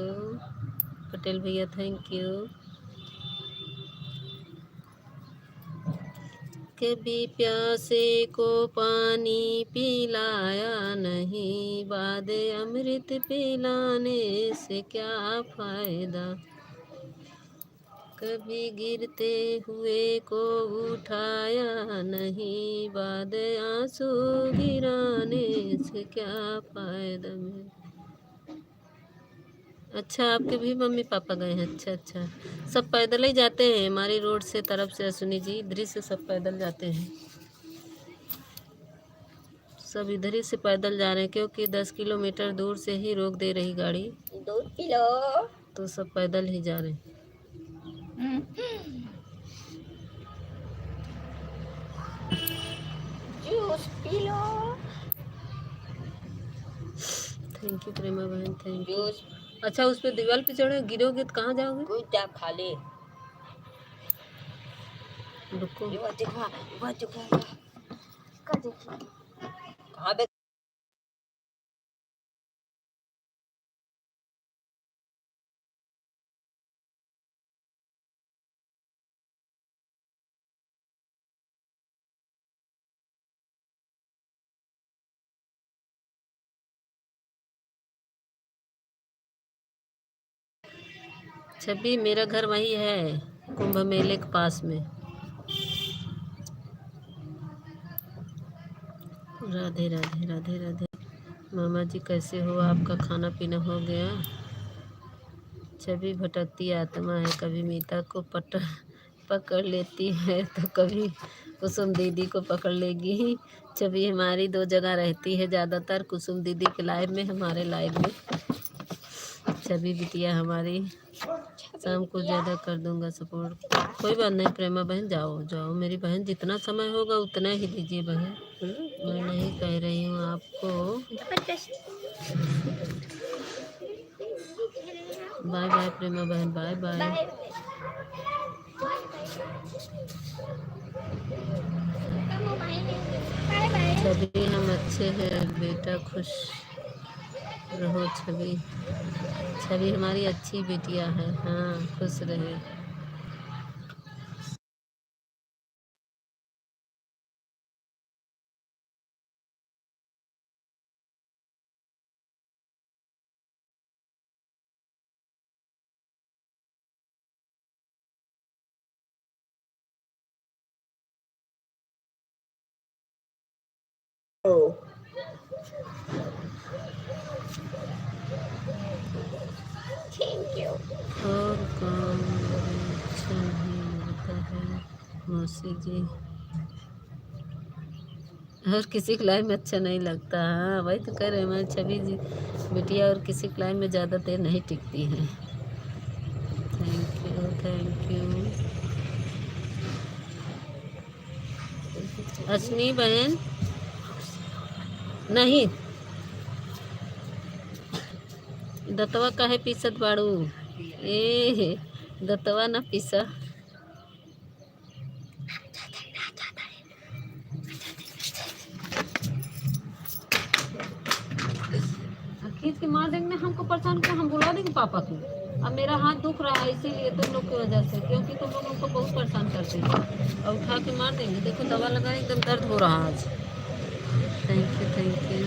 Patel भैया थैंक यू। कभी प्यासे को पानी पिलाया नहीं, बाद अमृत पिलाने से क्या फायदा। कभी गिरते हुए को उठाया नहीं, बाद आंसू गिराने से क्या फायदा में। अच्छा आपके भी मम्मी पापा गए हैं? अच्छा अच्छा, सब पैदल ही जाते हैं हमारी रोड से तरफ से, अश्विनी जी इधर ही से सब पैदल जाते हैं, सब इधर ही से पैदल जा रहे हैं, क्योंकि 10 किलोमीटर दूर से ही रोक दे रही गाड़ी, 2 किलो तो सब पैदल ही जा रहे हैं। जूस पी लो। थैंक यू प्रेमा बहन थैंक यू। जूस अच्छा उस पे दीवार पे चढ़े गिरोगे तो कहाँ जाओगे? कोई क्या खा ले। रुको ये वो देखो का देखिए कहाँ पे। छवि मेरा घर वही है, कुंभ मेले के पास में। राधे राधे राधे राधे। मामा जी कैसे हो, आपका खाना पीना हो गया? छवि भटकती आत्मा है, कभी मीता को पकड़ लेती है तो कभी कुसुम दीदी को पकड़ लेगी। छवि हमारी 2 जगह रहती है ज़्यादातर, कुसुम दीदी के लाइव में, हमारे लाइव में। छवि बिटिया हमारी, शाम को ज़्यादा कर दूंगा सपोर्ट। कोई बात नहीं प्रेमा बहन, जाओ जाओ मेरी बहन, जितना समय होगा उतना ही दीजिए बहन, मैं नहीं कह रही हूँ आपको। बाय बाय प्रेमा बहन, बाय बाय। छवि हम अच्छे हैं बेटा, खुश रहो छवि, छवि हमारी अच्छी बेटियां है, हाँ खुश रहे। Thank you. और काम अच्छा नहीं लगता है मौसी जी, और किसी की लाइफ में अच्छा नहीं लगता। हाँ वही तो कह रहे हैं, हमारी छवि जी बिटिया और किसी की लाइफ में ज़्यादा देर नहीं टिकती है। थैंक यू अश्विनी बहन। नहीं दतवा काहे पीसत बाड़ू, ए दतवा ना पीसा। खींच के मार देंगे ना, हमको परेशान किया, हम बुला देंगे पापा को। अब मेरा हाथ दुख रहा है इसीलिए तुम लोग की वजह से, क्योंकि तुम लोग हमको बहुत परेशान करते हो और उठा के मार देंगे। देखो दवा लगाए, एकदम दर्द हो रहा है आज। Thank you thank you.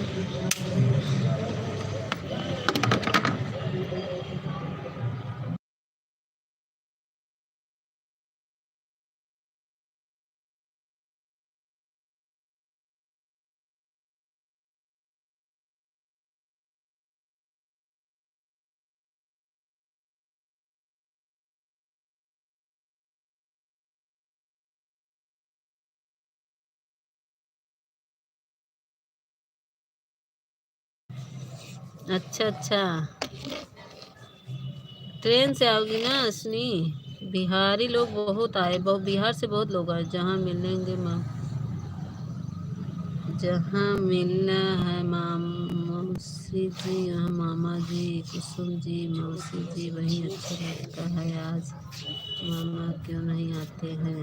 अच्छा अच्छा, ट्रेन से आओगी ना असनी? बिहारी लोग बहुत आए, बहुत बिहार से बहुत लोग आए। जहाँ मिलेंगे जहाँ मिलना है मौसी जी, यहाँ मामा जी, कुसुम जी, मौसी जी, वही अच्छा लगता है। आज मामा क्यों नहीं आते हैं?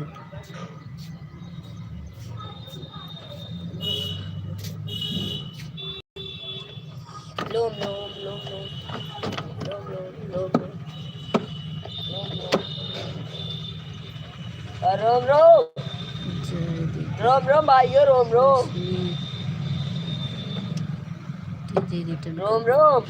लोम लोम लोम लोम लोम लोम लोम रोम रोम रोम रोम भाइयों, रोम रोम रोम रोम।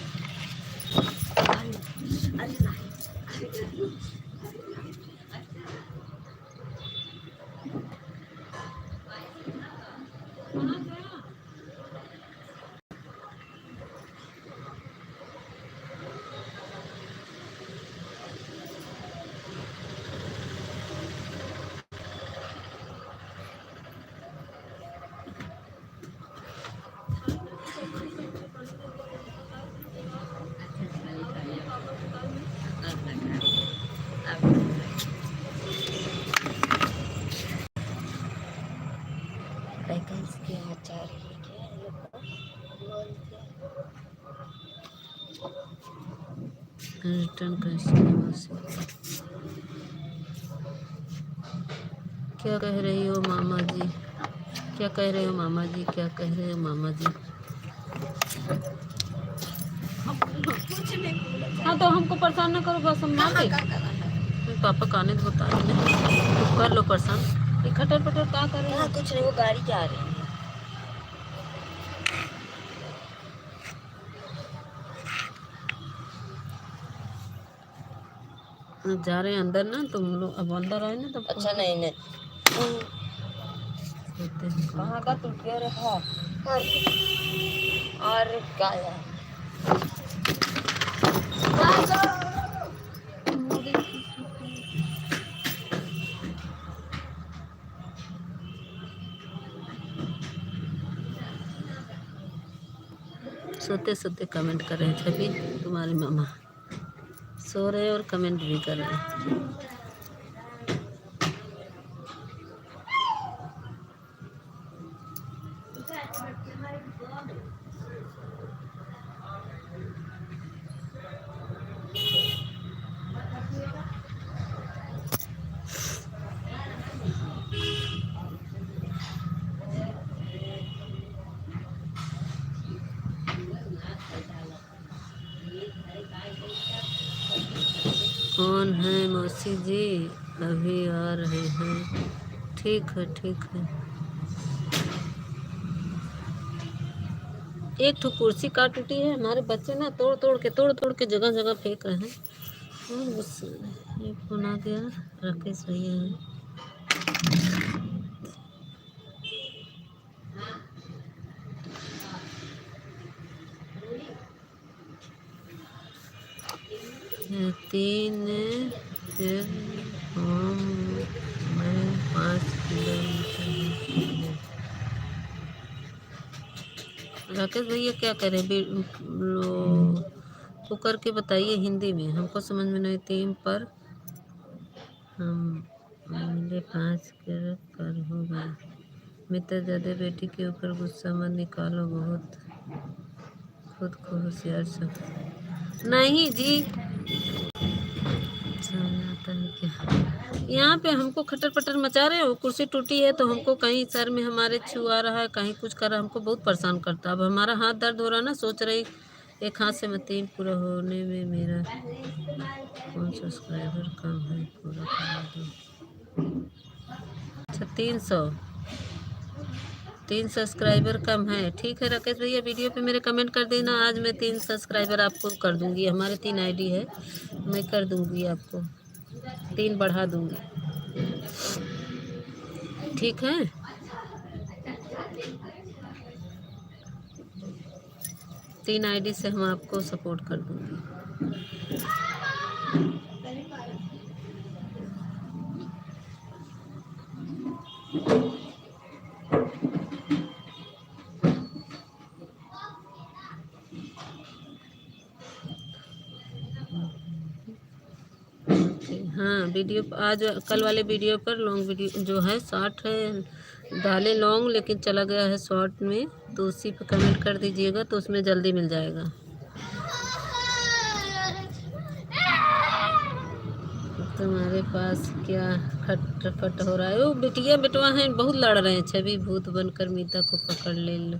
रिटर्न कैसे मौसी? क्या कह रही हो मामा जी? क्या कह रहे हो मामा जी? क्या कह रहे हो मामा जी? हाँ तो हमको परेशान ना करो, बस हम मार दे। पापा का आने दो, बता रहे कर लो परेशान। ये खटर पटर क्या कर रहे हो? कुछ नहीं, वो गाड़ी जा रही है। जा रहे हैं अंदर ना, तुम लोग अब अंदर आए ना तब। अच्छा नहीं नहीं, कहाँ का टूट गया रहा? और क्या है? सोते सोते कमेंट कर रहे थे अभी तुम्हारे मामा, सो रहे और कमेंट भी कर रहे हैं। कौन है मौसी जी? अभी आ रहे हैं। ठीक है ठीक है। एक ठो कुर्सी का टूटी है, हमारे बच्चे ना तोड़ तोड़ के जगह जगह फेंक रहे हैं। और गुस्सा है। एक फोन आ गया, राकेश भैया है। तीन फिर हम मैं 5 किलोमीटर। राकेश भैया क्या करें? तो करके बताइए हिंदी में, हमको समझ में नहीं। 3 पर हम मिले 5 कर हो गए। मित्र दादा बेटी के ऊपर गुस्सा मत निकालो, बहुत खुद को होशियार सब नहीं जी। यहाँ पे हमको खटर पटर मचा रहे हो। कुर्सी टूटी है तो हमको कहीं सर में हमारे छुआ रहा है, कहीं कुछ कर रहा है, हमको बहुत परेशान करता है। अब हमारा हाथ दर्द हो रहा है ना, सोच रही एक हाथ से मैं 3 पूरा होने में मेरा कौन सब्सक्राइबर कम है, पूरा करा दो। अच्छा 3 सब्सक्राइबर कम है। ठीक है राकेश भैया, वीडियो पे मेरे कमेंट कर देना। आज मैं 3 सब्सक्राइबर आपको कर दूंगी। हमारे 3 आईडी है, मैं कर दूंगी आपको, 3 बढ़ा दूंगी। ठीक है, 3 आईडी से हम आपको सपोर्ट कर दूंगी। हाँ वीडियो आज कल वाले वीडियो पर लॉन्ग वीडियो जो है शॉर्ट है, डाले लॉन्ग लेकिन चला गया है शॉर्ट में, तो उसी पे कमेंट कर दीजिएगा तो उसमें जल्दी मिल जाएगा। तुम्हारे पास क्या खटपट हो रहा है? वो बिटिया बेटवा हैं, बहुत लड़ रहे हैं। छवि भूत बनकर मीता को पकड़ ले लो।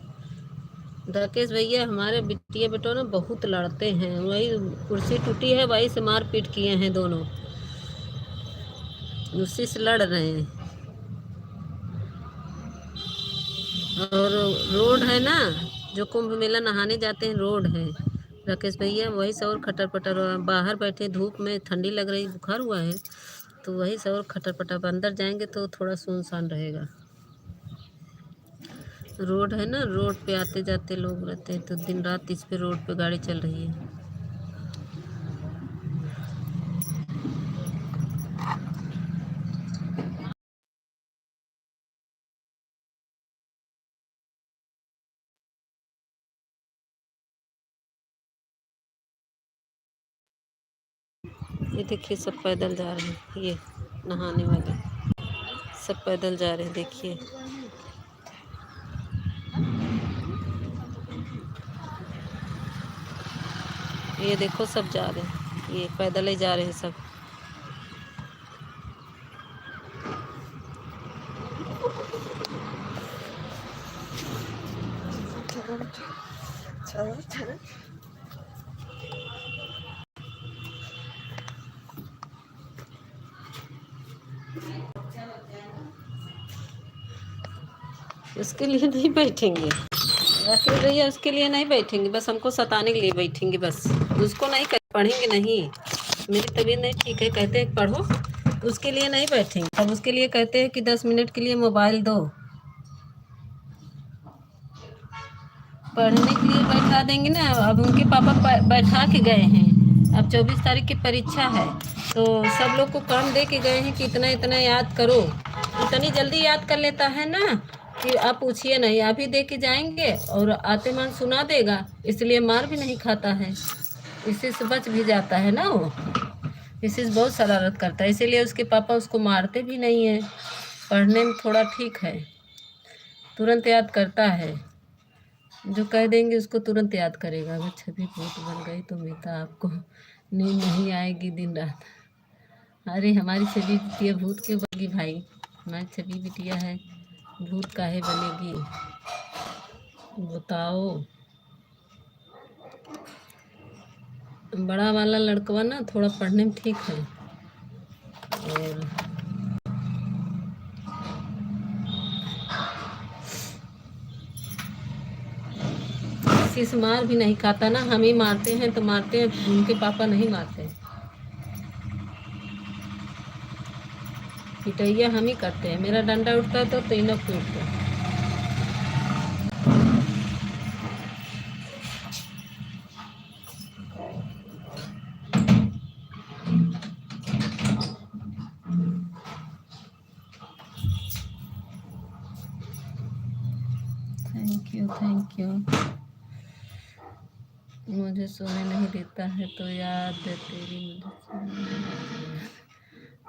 राकेश भैया हमारे बिटिया बेटवा ना बहुत लड़ते हैं, वही कुर्सी टूटी है, वही से मार पीट किए हैं दोनों, उसी से लड़ रहे हैं। और रोड है ना, जो कुंभ मेला नहाने जाते हैं रोड है राकेश भैया, वही से और खटर पटर बाहर बैठे धूप में, ठंडी लग रही, बुखार हुआ है, तो वही से और खटर पटर। अंदर जाएंगे तो थोड़ा सुनसान रहेगा। रोड है ना, रोड पे आते जाते लोग रहते हैं, तो दिन रात इस पे रोड पे गाड़ी चल रही है। ये देखिए सब पैदल जा रहे हैं, ये नहाने वाले सब पैदल जा रहे हैं, देखिए। ये देखो सब जा रहे हैं, ये पैदल ही जा रहे हैं सब। उसके लिए नहीं बैठेंगे राकेश भैया, उसके लिए नहीं बैठेंगे, बस हमको सताने के लिए बैठेंगे बस। उसको नहीं पढ़ेंगे नहीं, मेरी तबीयत नहीं ठीक है, कहते हैं पढ़ो, उसके लिए नहीं बैठेंगे। अब उसके लिए कहते हैं कि 10 मिनट के लिए मोबाइल दो, पढ़ने के लिए बैठा देंगे ना। अब उनके पापा बैठा के गए हैं, अब 24 तारीख की परीक्षा है, तो सब लोग को काम दे के गए हैं कि इतना इतना याद करो। इतनी जल्दी याद कर लेता है ना कि आप पूछिए नहीं, अभी दे के जाएंगे और आते मान सुना देगा, इसलिए मार भी नहीं खाता है, इसी से बच भी जाता है ना वो, इसी से बहुत शरारत करता है, इसीलिए उसके पापा उसको मारते भी नहीं है। पढ़ने में थोड़ा ठीक है, तुरंत याद करता है, जो कह देंगे उसको तुरंत याद करेगा। अगर छवि भूत बन गई तो मीता आपको नींद नहीं आएगी दिन रात। अरे हमारी छवि बिटिया भूत क्यों बनेगी भाई, हमारी छवि बिटिया है, भूत काहे बनेगी बताओ। बड़ा वाला लड़कवा ना थोड़ा पढ़ने में ठीक है, और किसी से मार भी नहीं खाता ना, हम ही मारते हैं तो मारते हैं, उनके पापा नहीं मारते, पिटैया हम ही करते हैं। मेरा डंडा उठता है तो तीनों पीटते हैं। थैंक यू, मुझे सोने नहीं देता है तो याद है तेरी मुझे।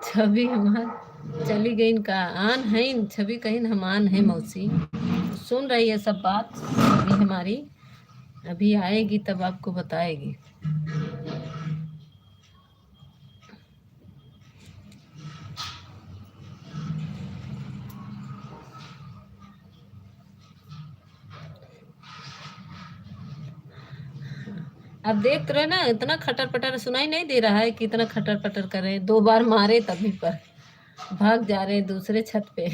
छवि हमार चली गई, इनका आन है, इन छवि कहीं हमान है, मौसी सुन रही है सब बात, छवि हमारी अभी आएगी तब आपको बताएगी। अब देख तो रहे ना, इतना खटर पटर सुनाई नहीं दे रहा है कि इतना खटर पटर कर रहे हैं। 2 बार मारे तभी पर भाग जा रहे हैं दूसरे छत पे,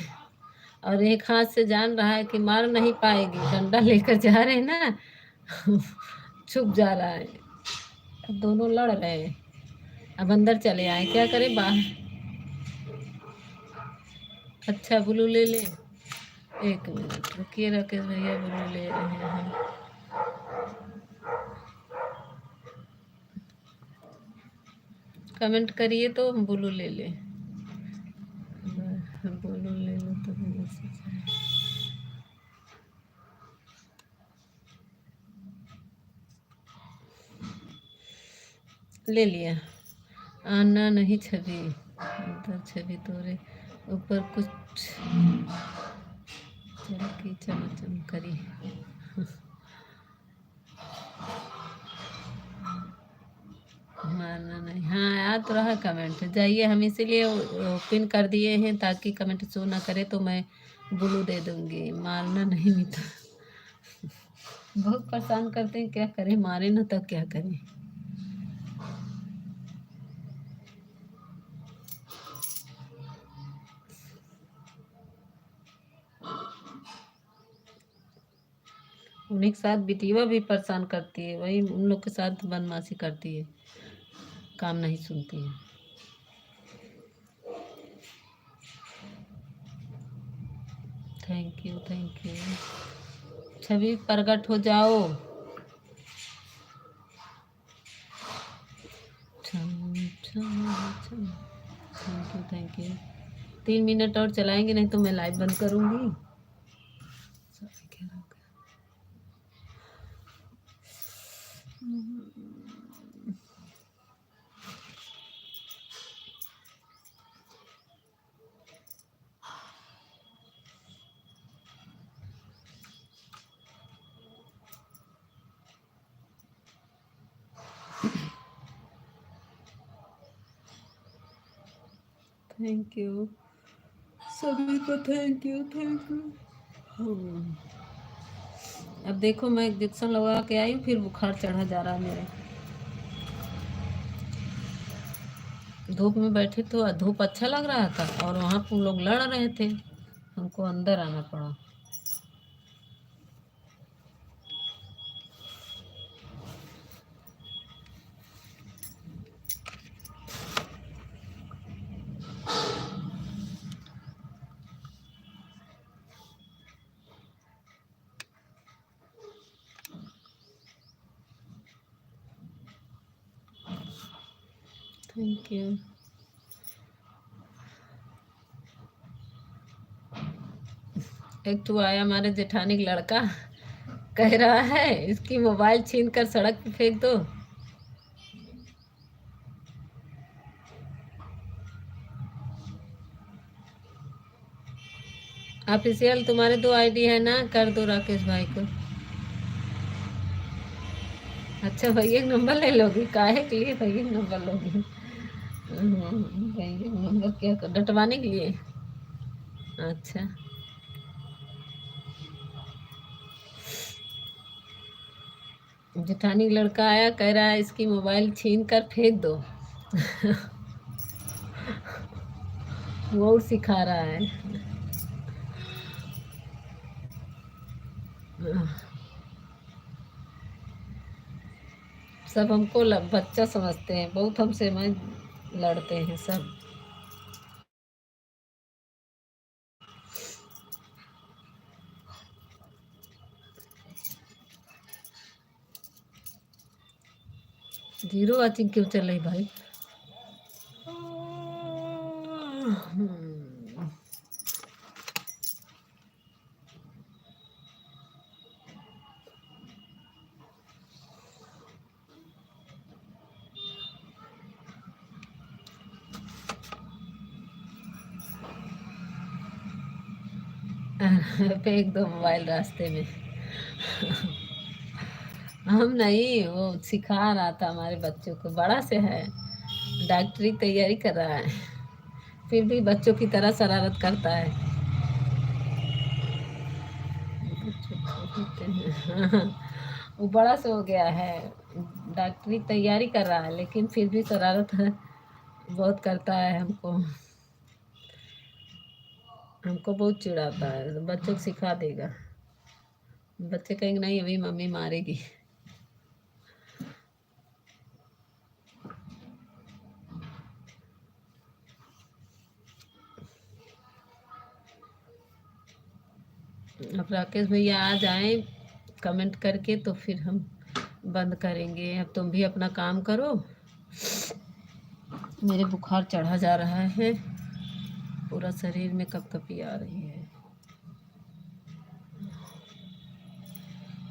और एक हाथ से जान रहा है कि मार नहीं पाएगी, डंडा लेकर जा रहे हैं ना। छुप जा रहा है। अब दोनों लड़ रहे हैं। अब अंदर चले आए, क्या करें बाहर। अच्छा ब्लू ले ले, 1 मिनट रुकिए राकेश भैया, ब्लू ले रहे हैं। कमेंट करिए तो हम ब्लू ले ले, ब्लू ले लो तो ले लिया। आना नहीं छवि, उधर छवि तोरे ऊपर कुछ चमकी चमचम करी। मारना नहीं, हाँ याद तो रहा कमेंट। जाइए, हम इसीलिए पिन कर दिए हैं ताकि कमेंट शो ना करे, तो मैं ब्लू दे दूंगी। मारना नहीं मिलता। बहुत परेशान करते हैं, क्या करें, मारे ना तो क्या करें। उन्हीं के साथ बिटिया भी परेशान करती है, वही उन लोग के साथ बदमाशी करती है, काम नहीं सुनती है। Thank you thank you. Chhavi प्रकट हो जाओ। Thank you thank you. 3 minute और चलाएंगे, नहीं तो मैं लाइव बंद करूंगी। थैंक यू सभी को, थैंक यू थैंक यू। अब देखो, मैं इंजेक्शन लगा के आई, फिर बुखार चढ़ा जा रहा है मेरे। धूप में बैठे तो धूप अच्छा लग रहा था, और वहाँ पर लोग लड़ रहे थे, हमको अंदर आना पड़ा। Thank you. एक तो आया हमारे जेठानी का लड़का, कह रहा है इसकी मोबाइल छीन कर सड़क पे फेंक दो। ऑफिशियल तुम्हारे 2 आईडी है ना, कर दो राकेश भाई को। अच्छा, भैया का नंबर ले लोगी, काहे के लिए भैया का नंबर लोगी? भैया का नंबर क्या कर, डटवाने के लिए? अच्छा, जेठानी का लड़का आया, कह रहा है इसकी मोबाइल छीन कर फेंक दो। वो सिखा रहा है। सब हमको बच्चा समझते हैं, बहुत हमसे मैं लड़ते हैं सब। जीरो वाचिंग क्यों चल रही भाई? फेंक दो मोबाइल रास्ते में। हम नहीं, वो सिखा रहा था हमारे बच्चों को, बड़ा से है, डॉक्टरी तैयारी कर रहा है, फिर भी बच्चों की तरह शरारत करता है। वो बड़ा से हो गया है, डॉक्टरी तैयारी कर रहा है, लेकिन फिर भी शरारत है बहुत करता है। हमको बहुत चिढ़ाता है। बच्चों को सिखा देगा। बच्चे कहेंगे नहीं अभी मम्मी मारेगी। अब राकेश भैया आ जाएं कमेंट करके तो फिर हम बंद करेंगे। अब तुम भी अपना काम करो। मेरे बुखार चढ़ा जा रहा है, पूरा शरीर में कपकपी आ रही है।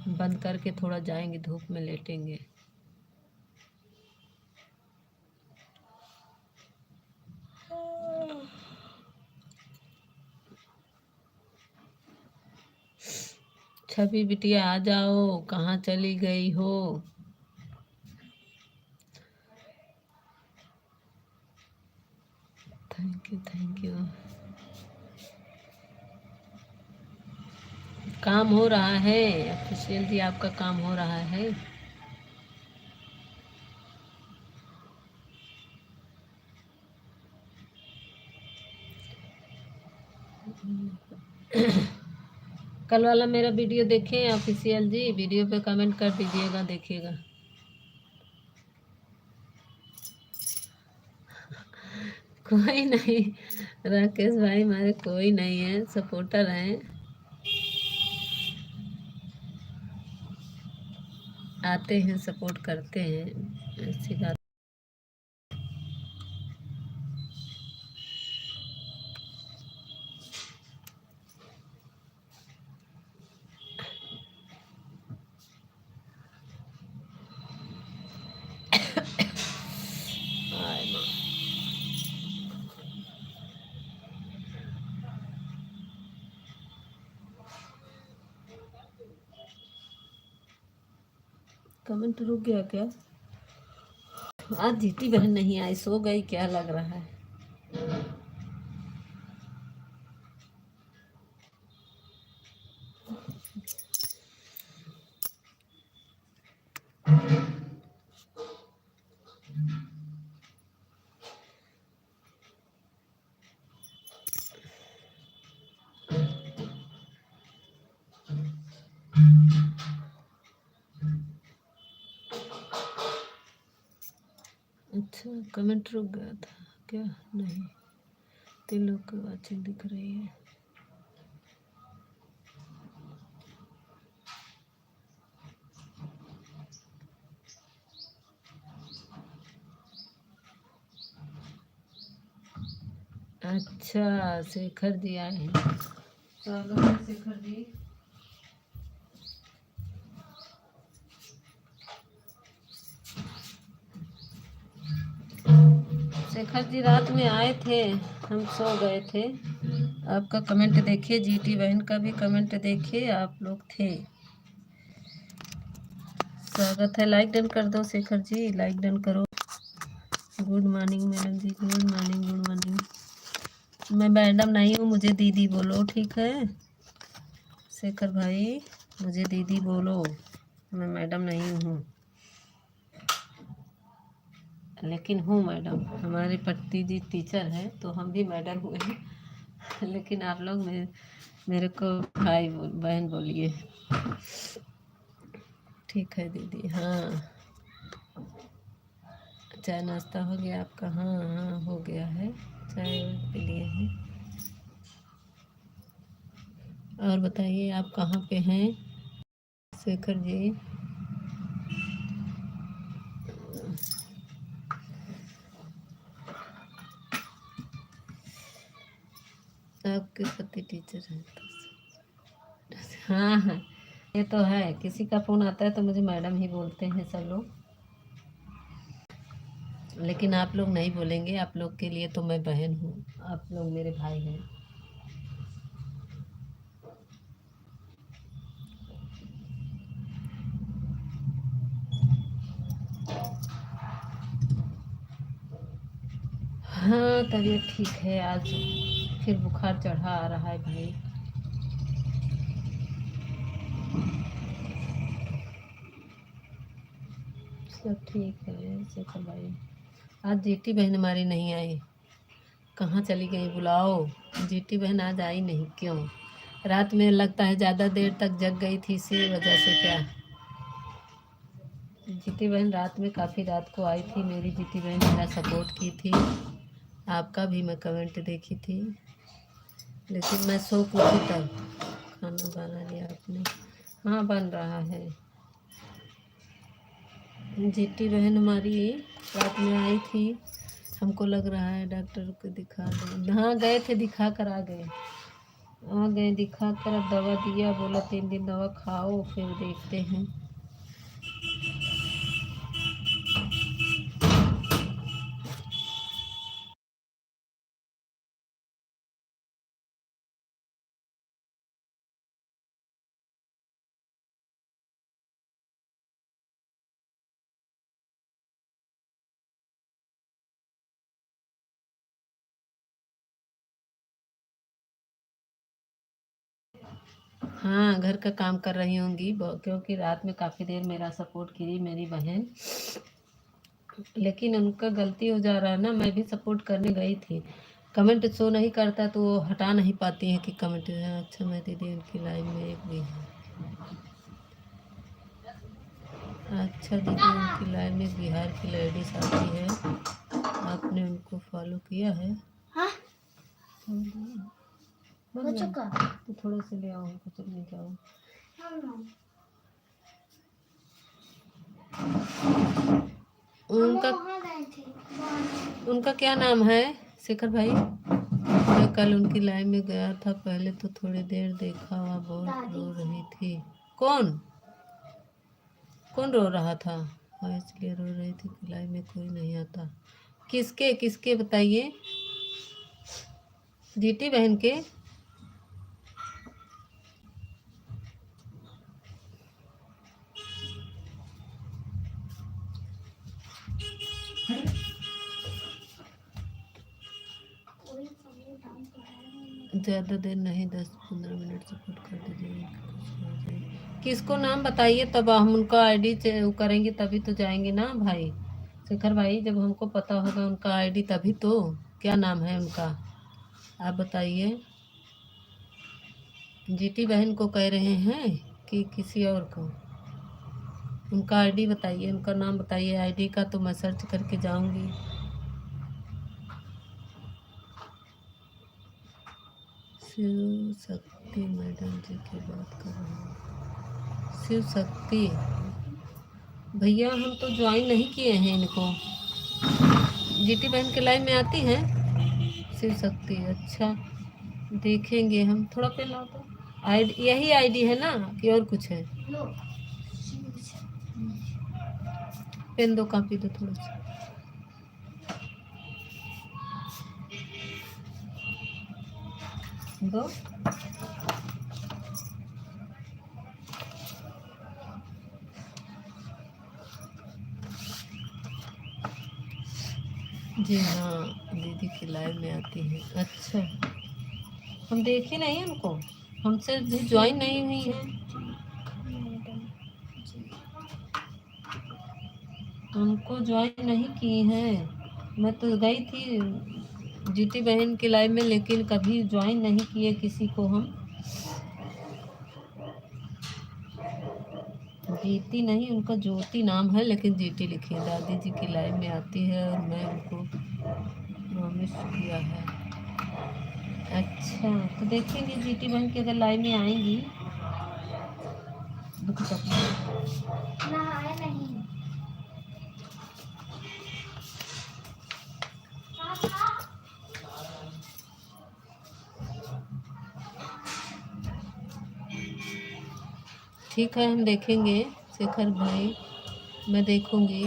बंद करके थोड़ा जाएंगे, धूप में लेटेंगे। छवि बिटिया आ जाओ, कहाँ चली गई हो? Thank you thank you. काम हो रहा है ऑफिशियल जी, आपका काम हो रहा है। कल वाला मेरा वीडियो देखें ऑफिशियल जी, वीडियो पे कमेंट कर दीजिएगा, देखिएगा। कोई नहीं राकेश भाई, हमारे कोई नहीं है, सपोर्टर हैं, आते हैं सपोर्ट करते हैं, ऐसी बात। हाय माँ। कमेंट रुक गया क्या? आज जीती बहन नहीं आई, सो गई क्या लग रहा है? अच्छा, कमेंट रुक गया था क्या? नहीं, 3 लोग की वाचिंग दिख रही है। अच्छा, शेखर जी आए हैं। स्वागत है शेखर जी। शेखर जी रात में आए थे, हम सो गए थे। आपका कमेंट देखिए, जीटी बहन का भी कमेंट देखिए, आप लोग थे। स्वागत है, लाइक डन कर दो शेखर जी, लाइक डन करो। गुड मॉर्निंग मैडम जी, गुड मॉर्निंग गुड मॉर्निंग। मैं मैडम नहीं हूँ, मुझे दीदी बोलो, ठीक है शेखर भाई? मुझे दीदी बोलो, मैं मैडम नहीं हूँ, लेकिन हूँ मैडम। हमारे पट्टी जी टीचर हैं तो हम भी मैडम हुए हैं। लेकिन आप लोग मेरे को भाई बहन बोलिए, ठीक है दीदी। हाँ, चाय नाश्ता हो गया आपका? हाँ हाँ हो गया है, चाय पी लिए हैं। और बताइए आप कहाँ पे हैं शेखर जी? आपके पति टीचर हैं तो? हाँ हाँ, ये तो है, किसी का फ़ोन आता है तो मुझे मैडम ही बोलते हैं सब लोग, लेकिन आप लोग नहीं बोलेंगे। आप लोग के लिए तो मैं बहन हूँ, आप लोग मेरे भाई हैं। हाँ तबीयत ठीक है, आज फिर बुखार चढ़ा आ रहा है भाई। सब ठीक है शेखर भाई। आज जीटी बहन हमारी नहीं आई, कहाँ चली गई बुलाओ। जीटी बहन आज आई नहीं, क्यों? रात में लगता है ज़्यादा देर तक जग गई थी, इसी वजह से क्या? जीती बहन रात में काफ़ी रात को आई थी। मेरी जीती बहन मेरा सपोर्ट की थी, आपका भी मैं कमेंट देखी थी, लेकिन मैं सो को उठी तब। खाना बना लिया आपने? हाँ बन रहा है। जीती बहन हमारी रात में आई थी, हमको लग रहा है डॉक्टर को दिखा दें। हाँ गए थे, दिखा कर आ गए। आ गए दिखा कर, अब दवा दिया, बोला 3 दिन दवा खाओ फिर देखते हैं। हाँ घर का काम कर रही होंगी, क्योंकि रात में काफ़ी देर मेरा सपोर्ट की मेरी बहन, लेकिन उनका गलती हो जा रहा है ना। मैं भी सपोर्ट करने गई थी, कमेंट शो नहीं करता तो वो हटा नहीं पाती हैं कि कमेंट। अच्छा मैं दीदी उनकी लाइव में एक भी है। अच्छा दीदी उनकी लाइव में बिहार की लेडीज आती है, आपने उनको फॉलो किया है? हाँ बन हो गया? चुका। तो थोड़े से ले आओ, हमको तो नहीं जाओ। उनका वहाँ गए थे। उनका क्या नाम है शेखर भाई? मैं कल उनकी लाइव में गया था, पहले तो थोड़ी देर देखा, वह बहुत रो रही थी। कौन कौन रो रहा था? हाँ इसलिए रो रही थी कि लाइव में कोई नहीं आता। किसके किसके बताइए? जीटी बहन के? ज़्यादा देर नहीं, 10-15 मिनट सपोर्ट कर दीजिए, कुछ हो जाए। किसको नाम बताइए, तब हम उनका आईडी करेंगे, तभी तो जाएंगे ना भाई शेखर भाई। जब हमको पता होगा उनका आईडी तभी तो। क्या नाम है उनका, आप बताइए। जीटी बहन को कह रहे हैं कि किसी और को? उनका आईडी बताइए, उनका नाम बताइए। आईडी का तो मैं सर्च करके जाऊंगी। शिव शक्ति मैडम जी की बात कर रहे हैं। शिव शक्ति भैया, हम तो ज्वाइन नहीं किए हैं इनको। जीटी बहन के लाइन में आती हैं शिव शक्ति? अच्छा देखेंगे हम। थोड़ा पे लाओ तो। आईडी यही आईडी है ना कि और कुछ है? पेन दो, कॉपी दो थोड़ा सा। दो। जी हाँ दीदी की लाइव में आती है। अच्छा हम देखे नहीं उनको, हमसे भी ज्वाइन नहीं हुई है। हमको ज्वाइन नहीं की हैं। मैं तो गई थी जीटी बहन की लाइव में, लेकिन कभी ज्वाइन नहीं किए किसी को हम। जीती नहीं, उनका ज्योति नाम है, लेकिन जीटी लिखी है। दादी जी की लाइव में आती है और मैं उनको प्रॉमिस किया है। अच्छा तो देखेंगे जीटी बहन की अगर लाइव में आएंगी। नहाया नहीं। ठीक है हम देखेंगे शेखर भाई, मैं देखूंगी।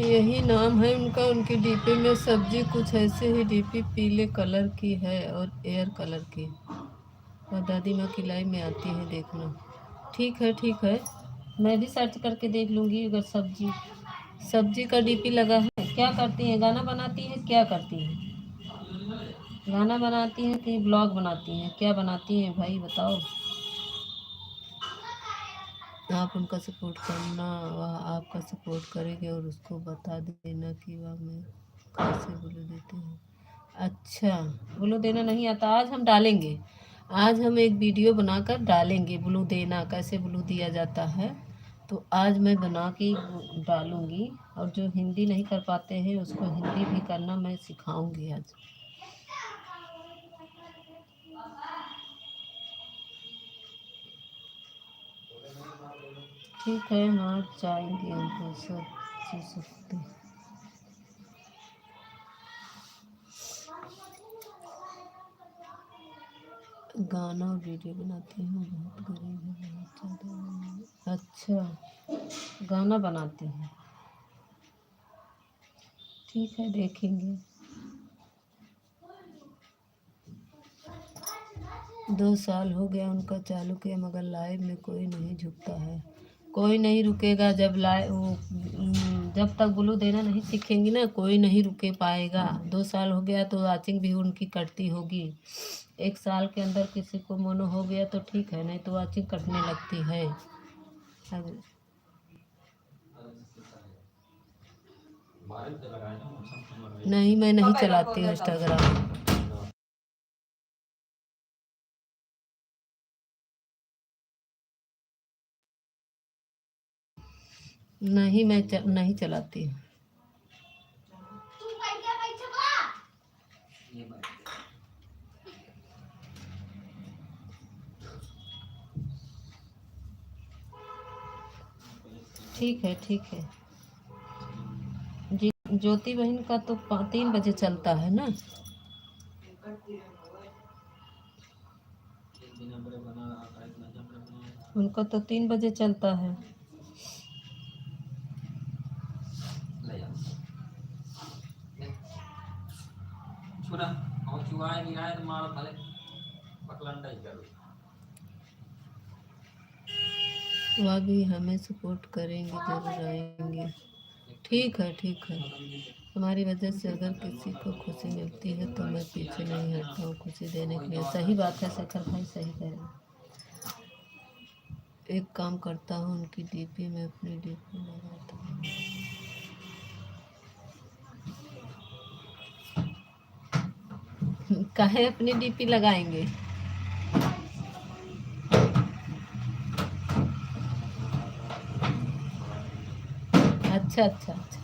यही नाम है उनका। उनकी डीपी में सब्जी कुछ ऐसे ही, डीपी पीले कलर की है और एयर कलर की, और दादी माँ की लाइव में आती है, देखना। ठीक है ठीक है, मैं भी सर्च करके देख लूँगी। अगर सब्जी सब्जी का डीपी लगा है। क्या करती हैं, गाना बनाती हैं, क्या करती हैं? गाना बनाती हैं कि ब्लॉग बनाती हैं, क्या बनाती हैं भाई बताओ। आप उनका सपोर्ट करना, वह आपका सपोर्ट करेंगे, और उसको बता देना कि वह मैं कैसे बोलो देते हैं। अच्छा, ब्लू देना नहीं आता। आज हम डालेंगे, आज हम एक वीडियो बनाकर डालेंगे ब्लू देना, कैसे ब्लू दिया जाता है। तो आज मैं बना के डालूंगी, और जो हिंदी नहीं कर पाते हैं उसको हिंदी भी करना मैं सिखाऊंगी आज। ठीक है, हम आज जाएंगे, हमको सब चीज़ सकते। गाना और वीडियो बनाती हूँ, बहुत गरीब है, बहुत ज़्यादा। अच्छा, गाना बनाती हैं, ठीक है देखेंगे। 2 साल हो गया उनका चालू किया, मगर लाइव में कोई नहीं झुकता है। कोई नहीं रुकेगा जब जब तक ब्लू देना नहीं सीखेंगी ना, कोई नहीं रुके पाएगा। 2 साल हो गया तो वॉचिंग भी उनकी कटती होगी। 1 साल के अंदर किसी को मोनो हो गया तो ठीक है, नहीं तो वॉचिंग कटने लगती है। नहीं, मैं नहीं चलाती हूँ इंस्टाग्राम। नहीं, मैं नहीं चलाती हूँ। ठीक है ठीक है जी। ज्योति बहन का तो 3 बजे चलता है ना। उनका तो 3 बजे चलता है। वह भी हमें सपोर्ट करेंगे, जरूर आएंगे। ठीक है ठीक है, हमारी वजह से अगर किसी को खुशी मिलती है तो मैं पीछे नहीं हटता हूँ खुशी देने के लिए। सही बात है शेखर भाई, सही कह रहे हैं। एक काम करता हूँ, उनकी डीपी में अपनी डीपी लगाता हूँ। काहे अपनी डीपी लगाएंगे? अच्छा अच्छा अच्छा।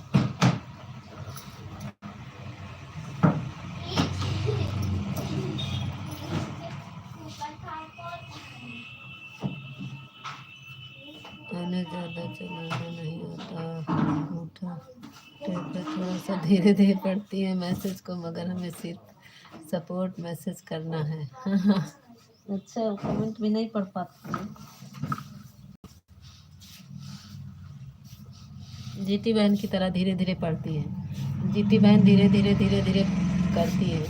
मैंने ज़्यादा चलाना नहीं आता, उठा टेप पे थोड़ा सा धीरे धीरे पढ़ती है मैसेज को, मगर हमें सिर्फ सपोर्ट मैसेज करना है। अच्छा, कमेंट भी नहीं पढ़ पाती है। जीती बहन की तरह धीरे धीरे पढ़ती है। जीती बहन धीरे धीरे धीरे धीरे करती है।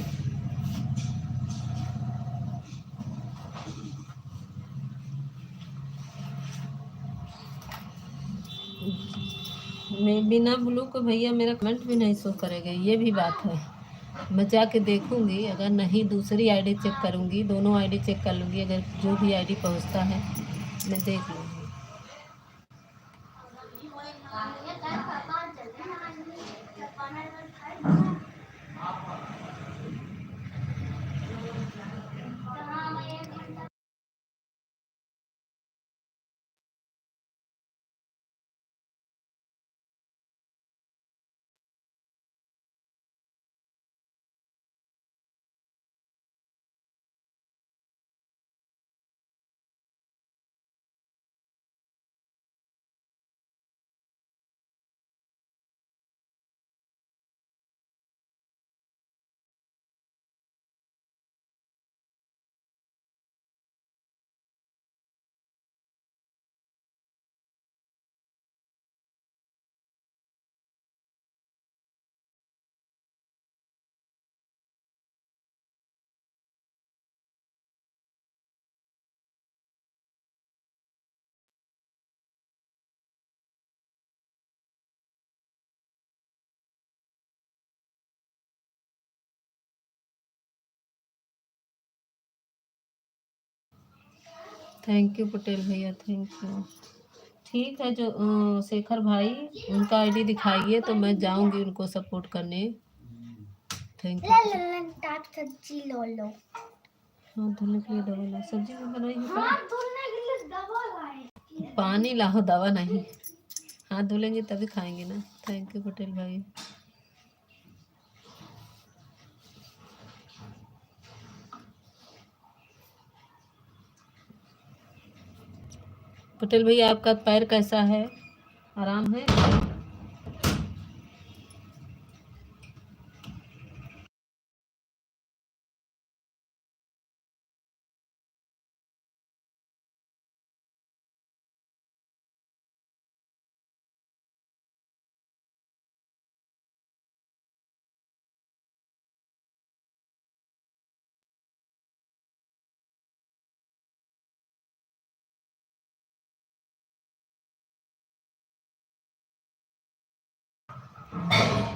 मैं बिना ब्लू को भैया मेरा कमेंट भी नहीं शो करेगा, ये भी बात है। मैं जाके देखूंगी, अगर नहीं दूसरी आईडी चेक करूंगी, दोनों आईडी चेक कर लूंगी, अगर जो भी आईडी पहुंचता है मैं देख लूंगी। थैंक यू पटेल भैया, थैंक यू। ठीक है, जो शेखर भाई, उनका आईडी दिखाइए तो मैं जाऊंगी उनको सपोर्ट करने। Thank you. टाप सब्जी लो लो। हाँ, धुलने के लिए दवा ला, सब्जी में बनाई है हाथ धुलने के लिए दवा लाए। पानी लाओ, दवा नहीं। हाथ धुलेंगे तभी खाएंगे ना। थैंक यू पटेल भाई। पटेल भैया, आपका पैर कैसा है? आराम है?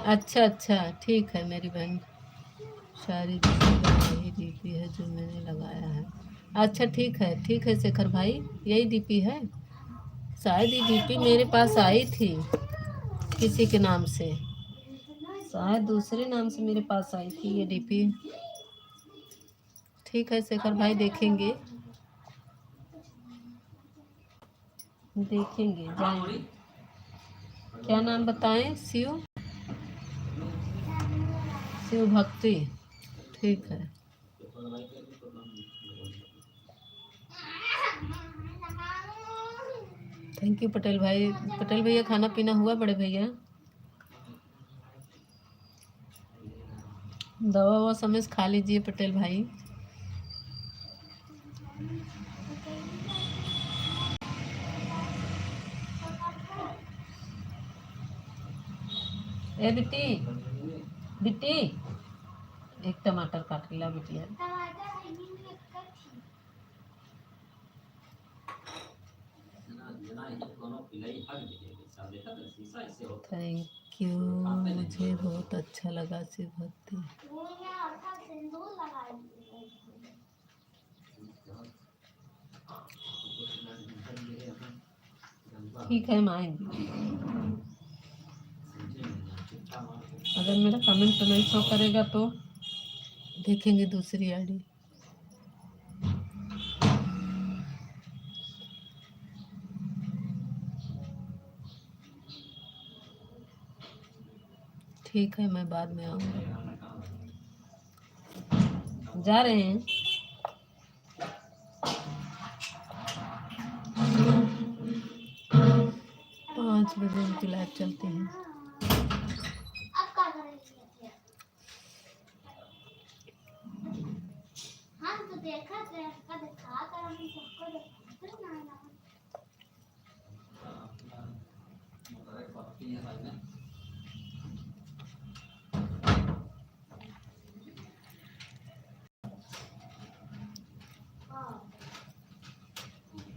अच्छा अच्छा, ठीक है मेरी बहन। सारी यही डीपी है जो मैंने लगाया है। अच्छा ठीक है शेखर भाई, यही डीपी है। शायद ये डीपी मेरे पास आई थी किसी के नाम से, शायद दूसरे नाम से मेरे पास आई थी ये डीपी। ठीक है शेखर भाई, देखेंगे देखेंगे, जाएंगे। क्या नाम बताएं? शिव शिव भक्ति, ठीक है। थैंक यू पटेल भाई। पटेल भैया, खाना पीना हुआ बड़े भैया? दवा ववा समय से खा लीजिए पटेल भाई। ए बिट्टी, बिट्टी, एक टमाटर काट ला बिटिया। थैंक यू, मुझे बहुत अच्छा लगा शिव भक्ति। ठीक है, हम आएंगे। अगर मेरा कमेंट नहीं शो करेगा तो देखेंगे दूसरी आईडी। ठीक है, मैं बाद में आऊँगा। जा रहे हैं। पाँच बजे उनकी लाइट चलती है। देखा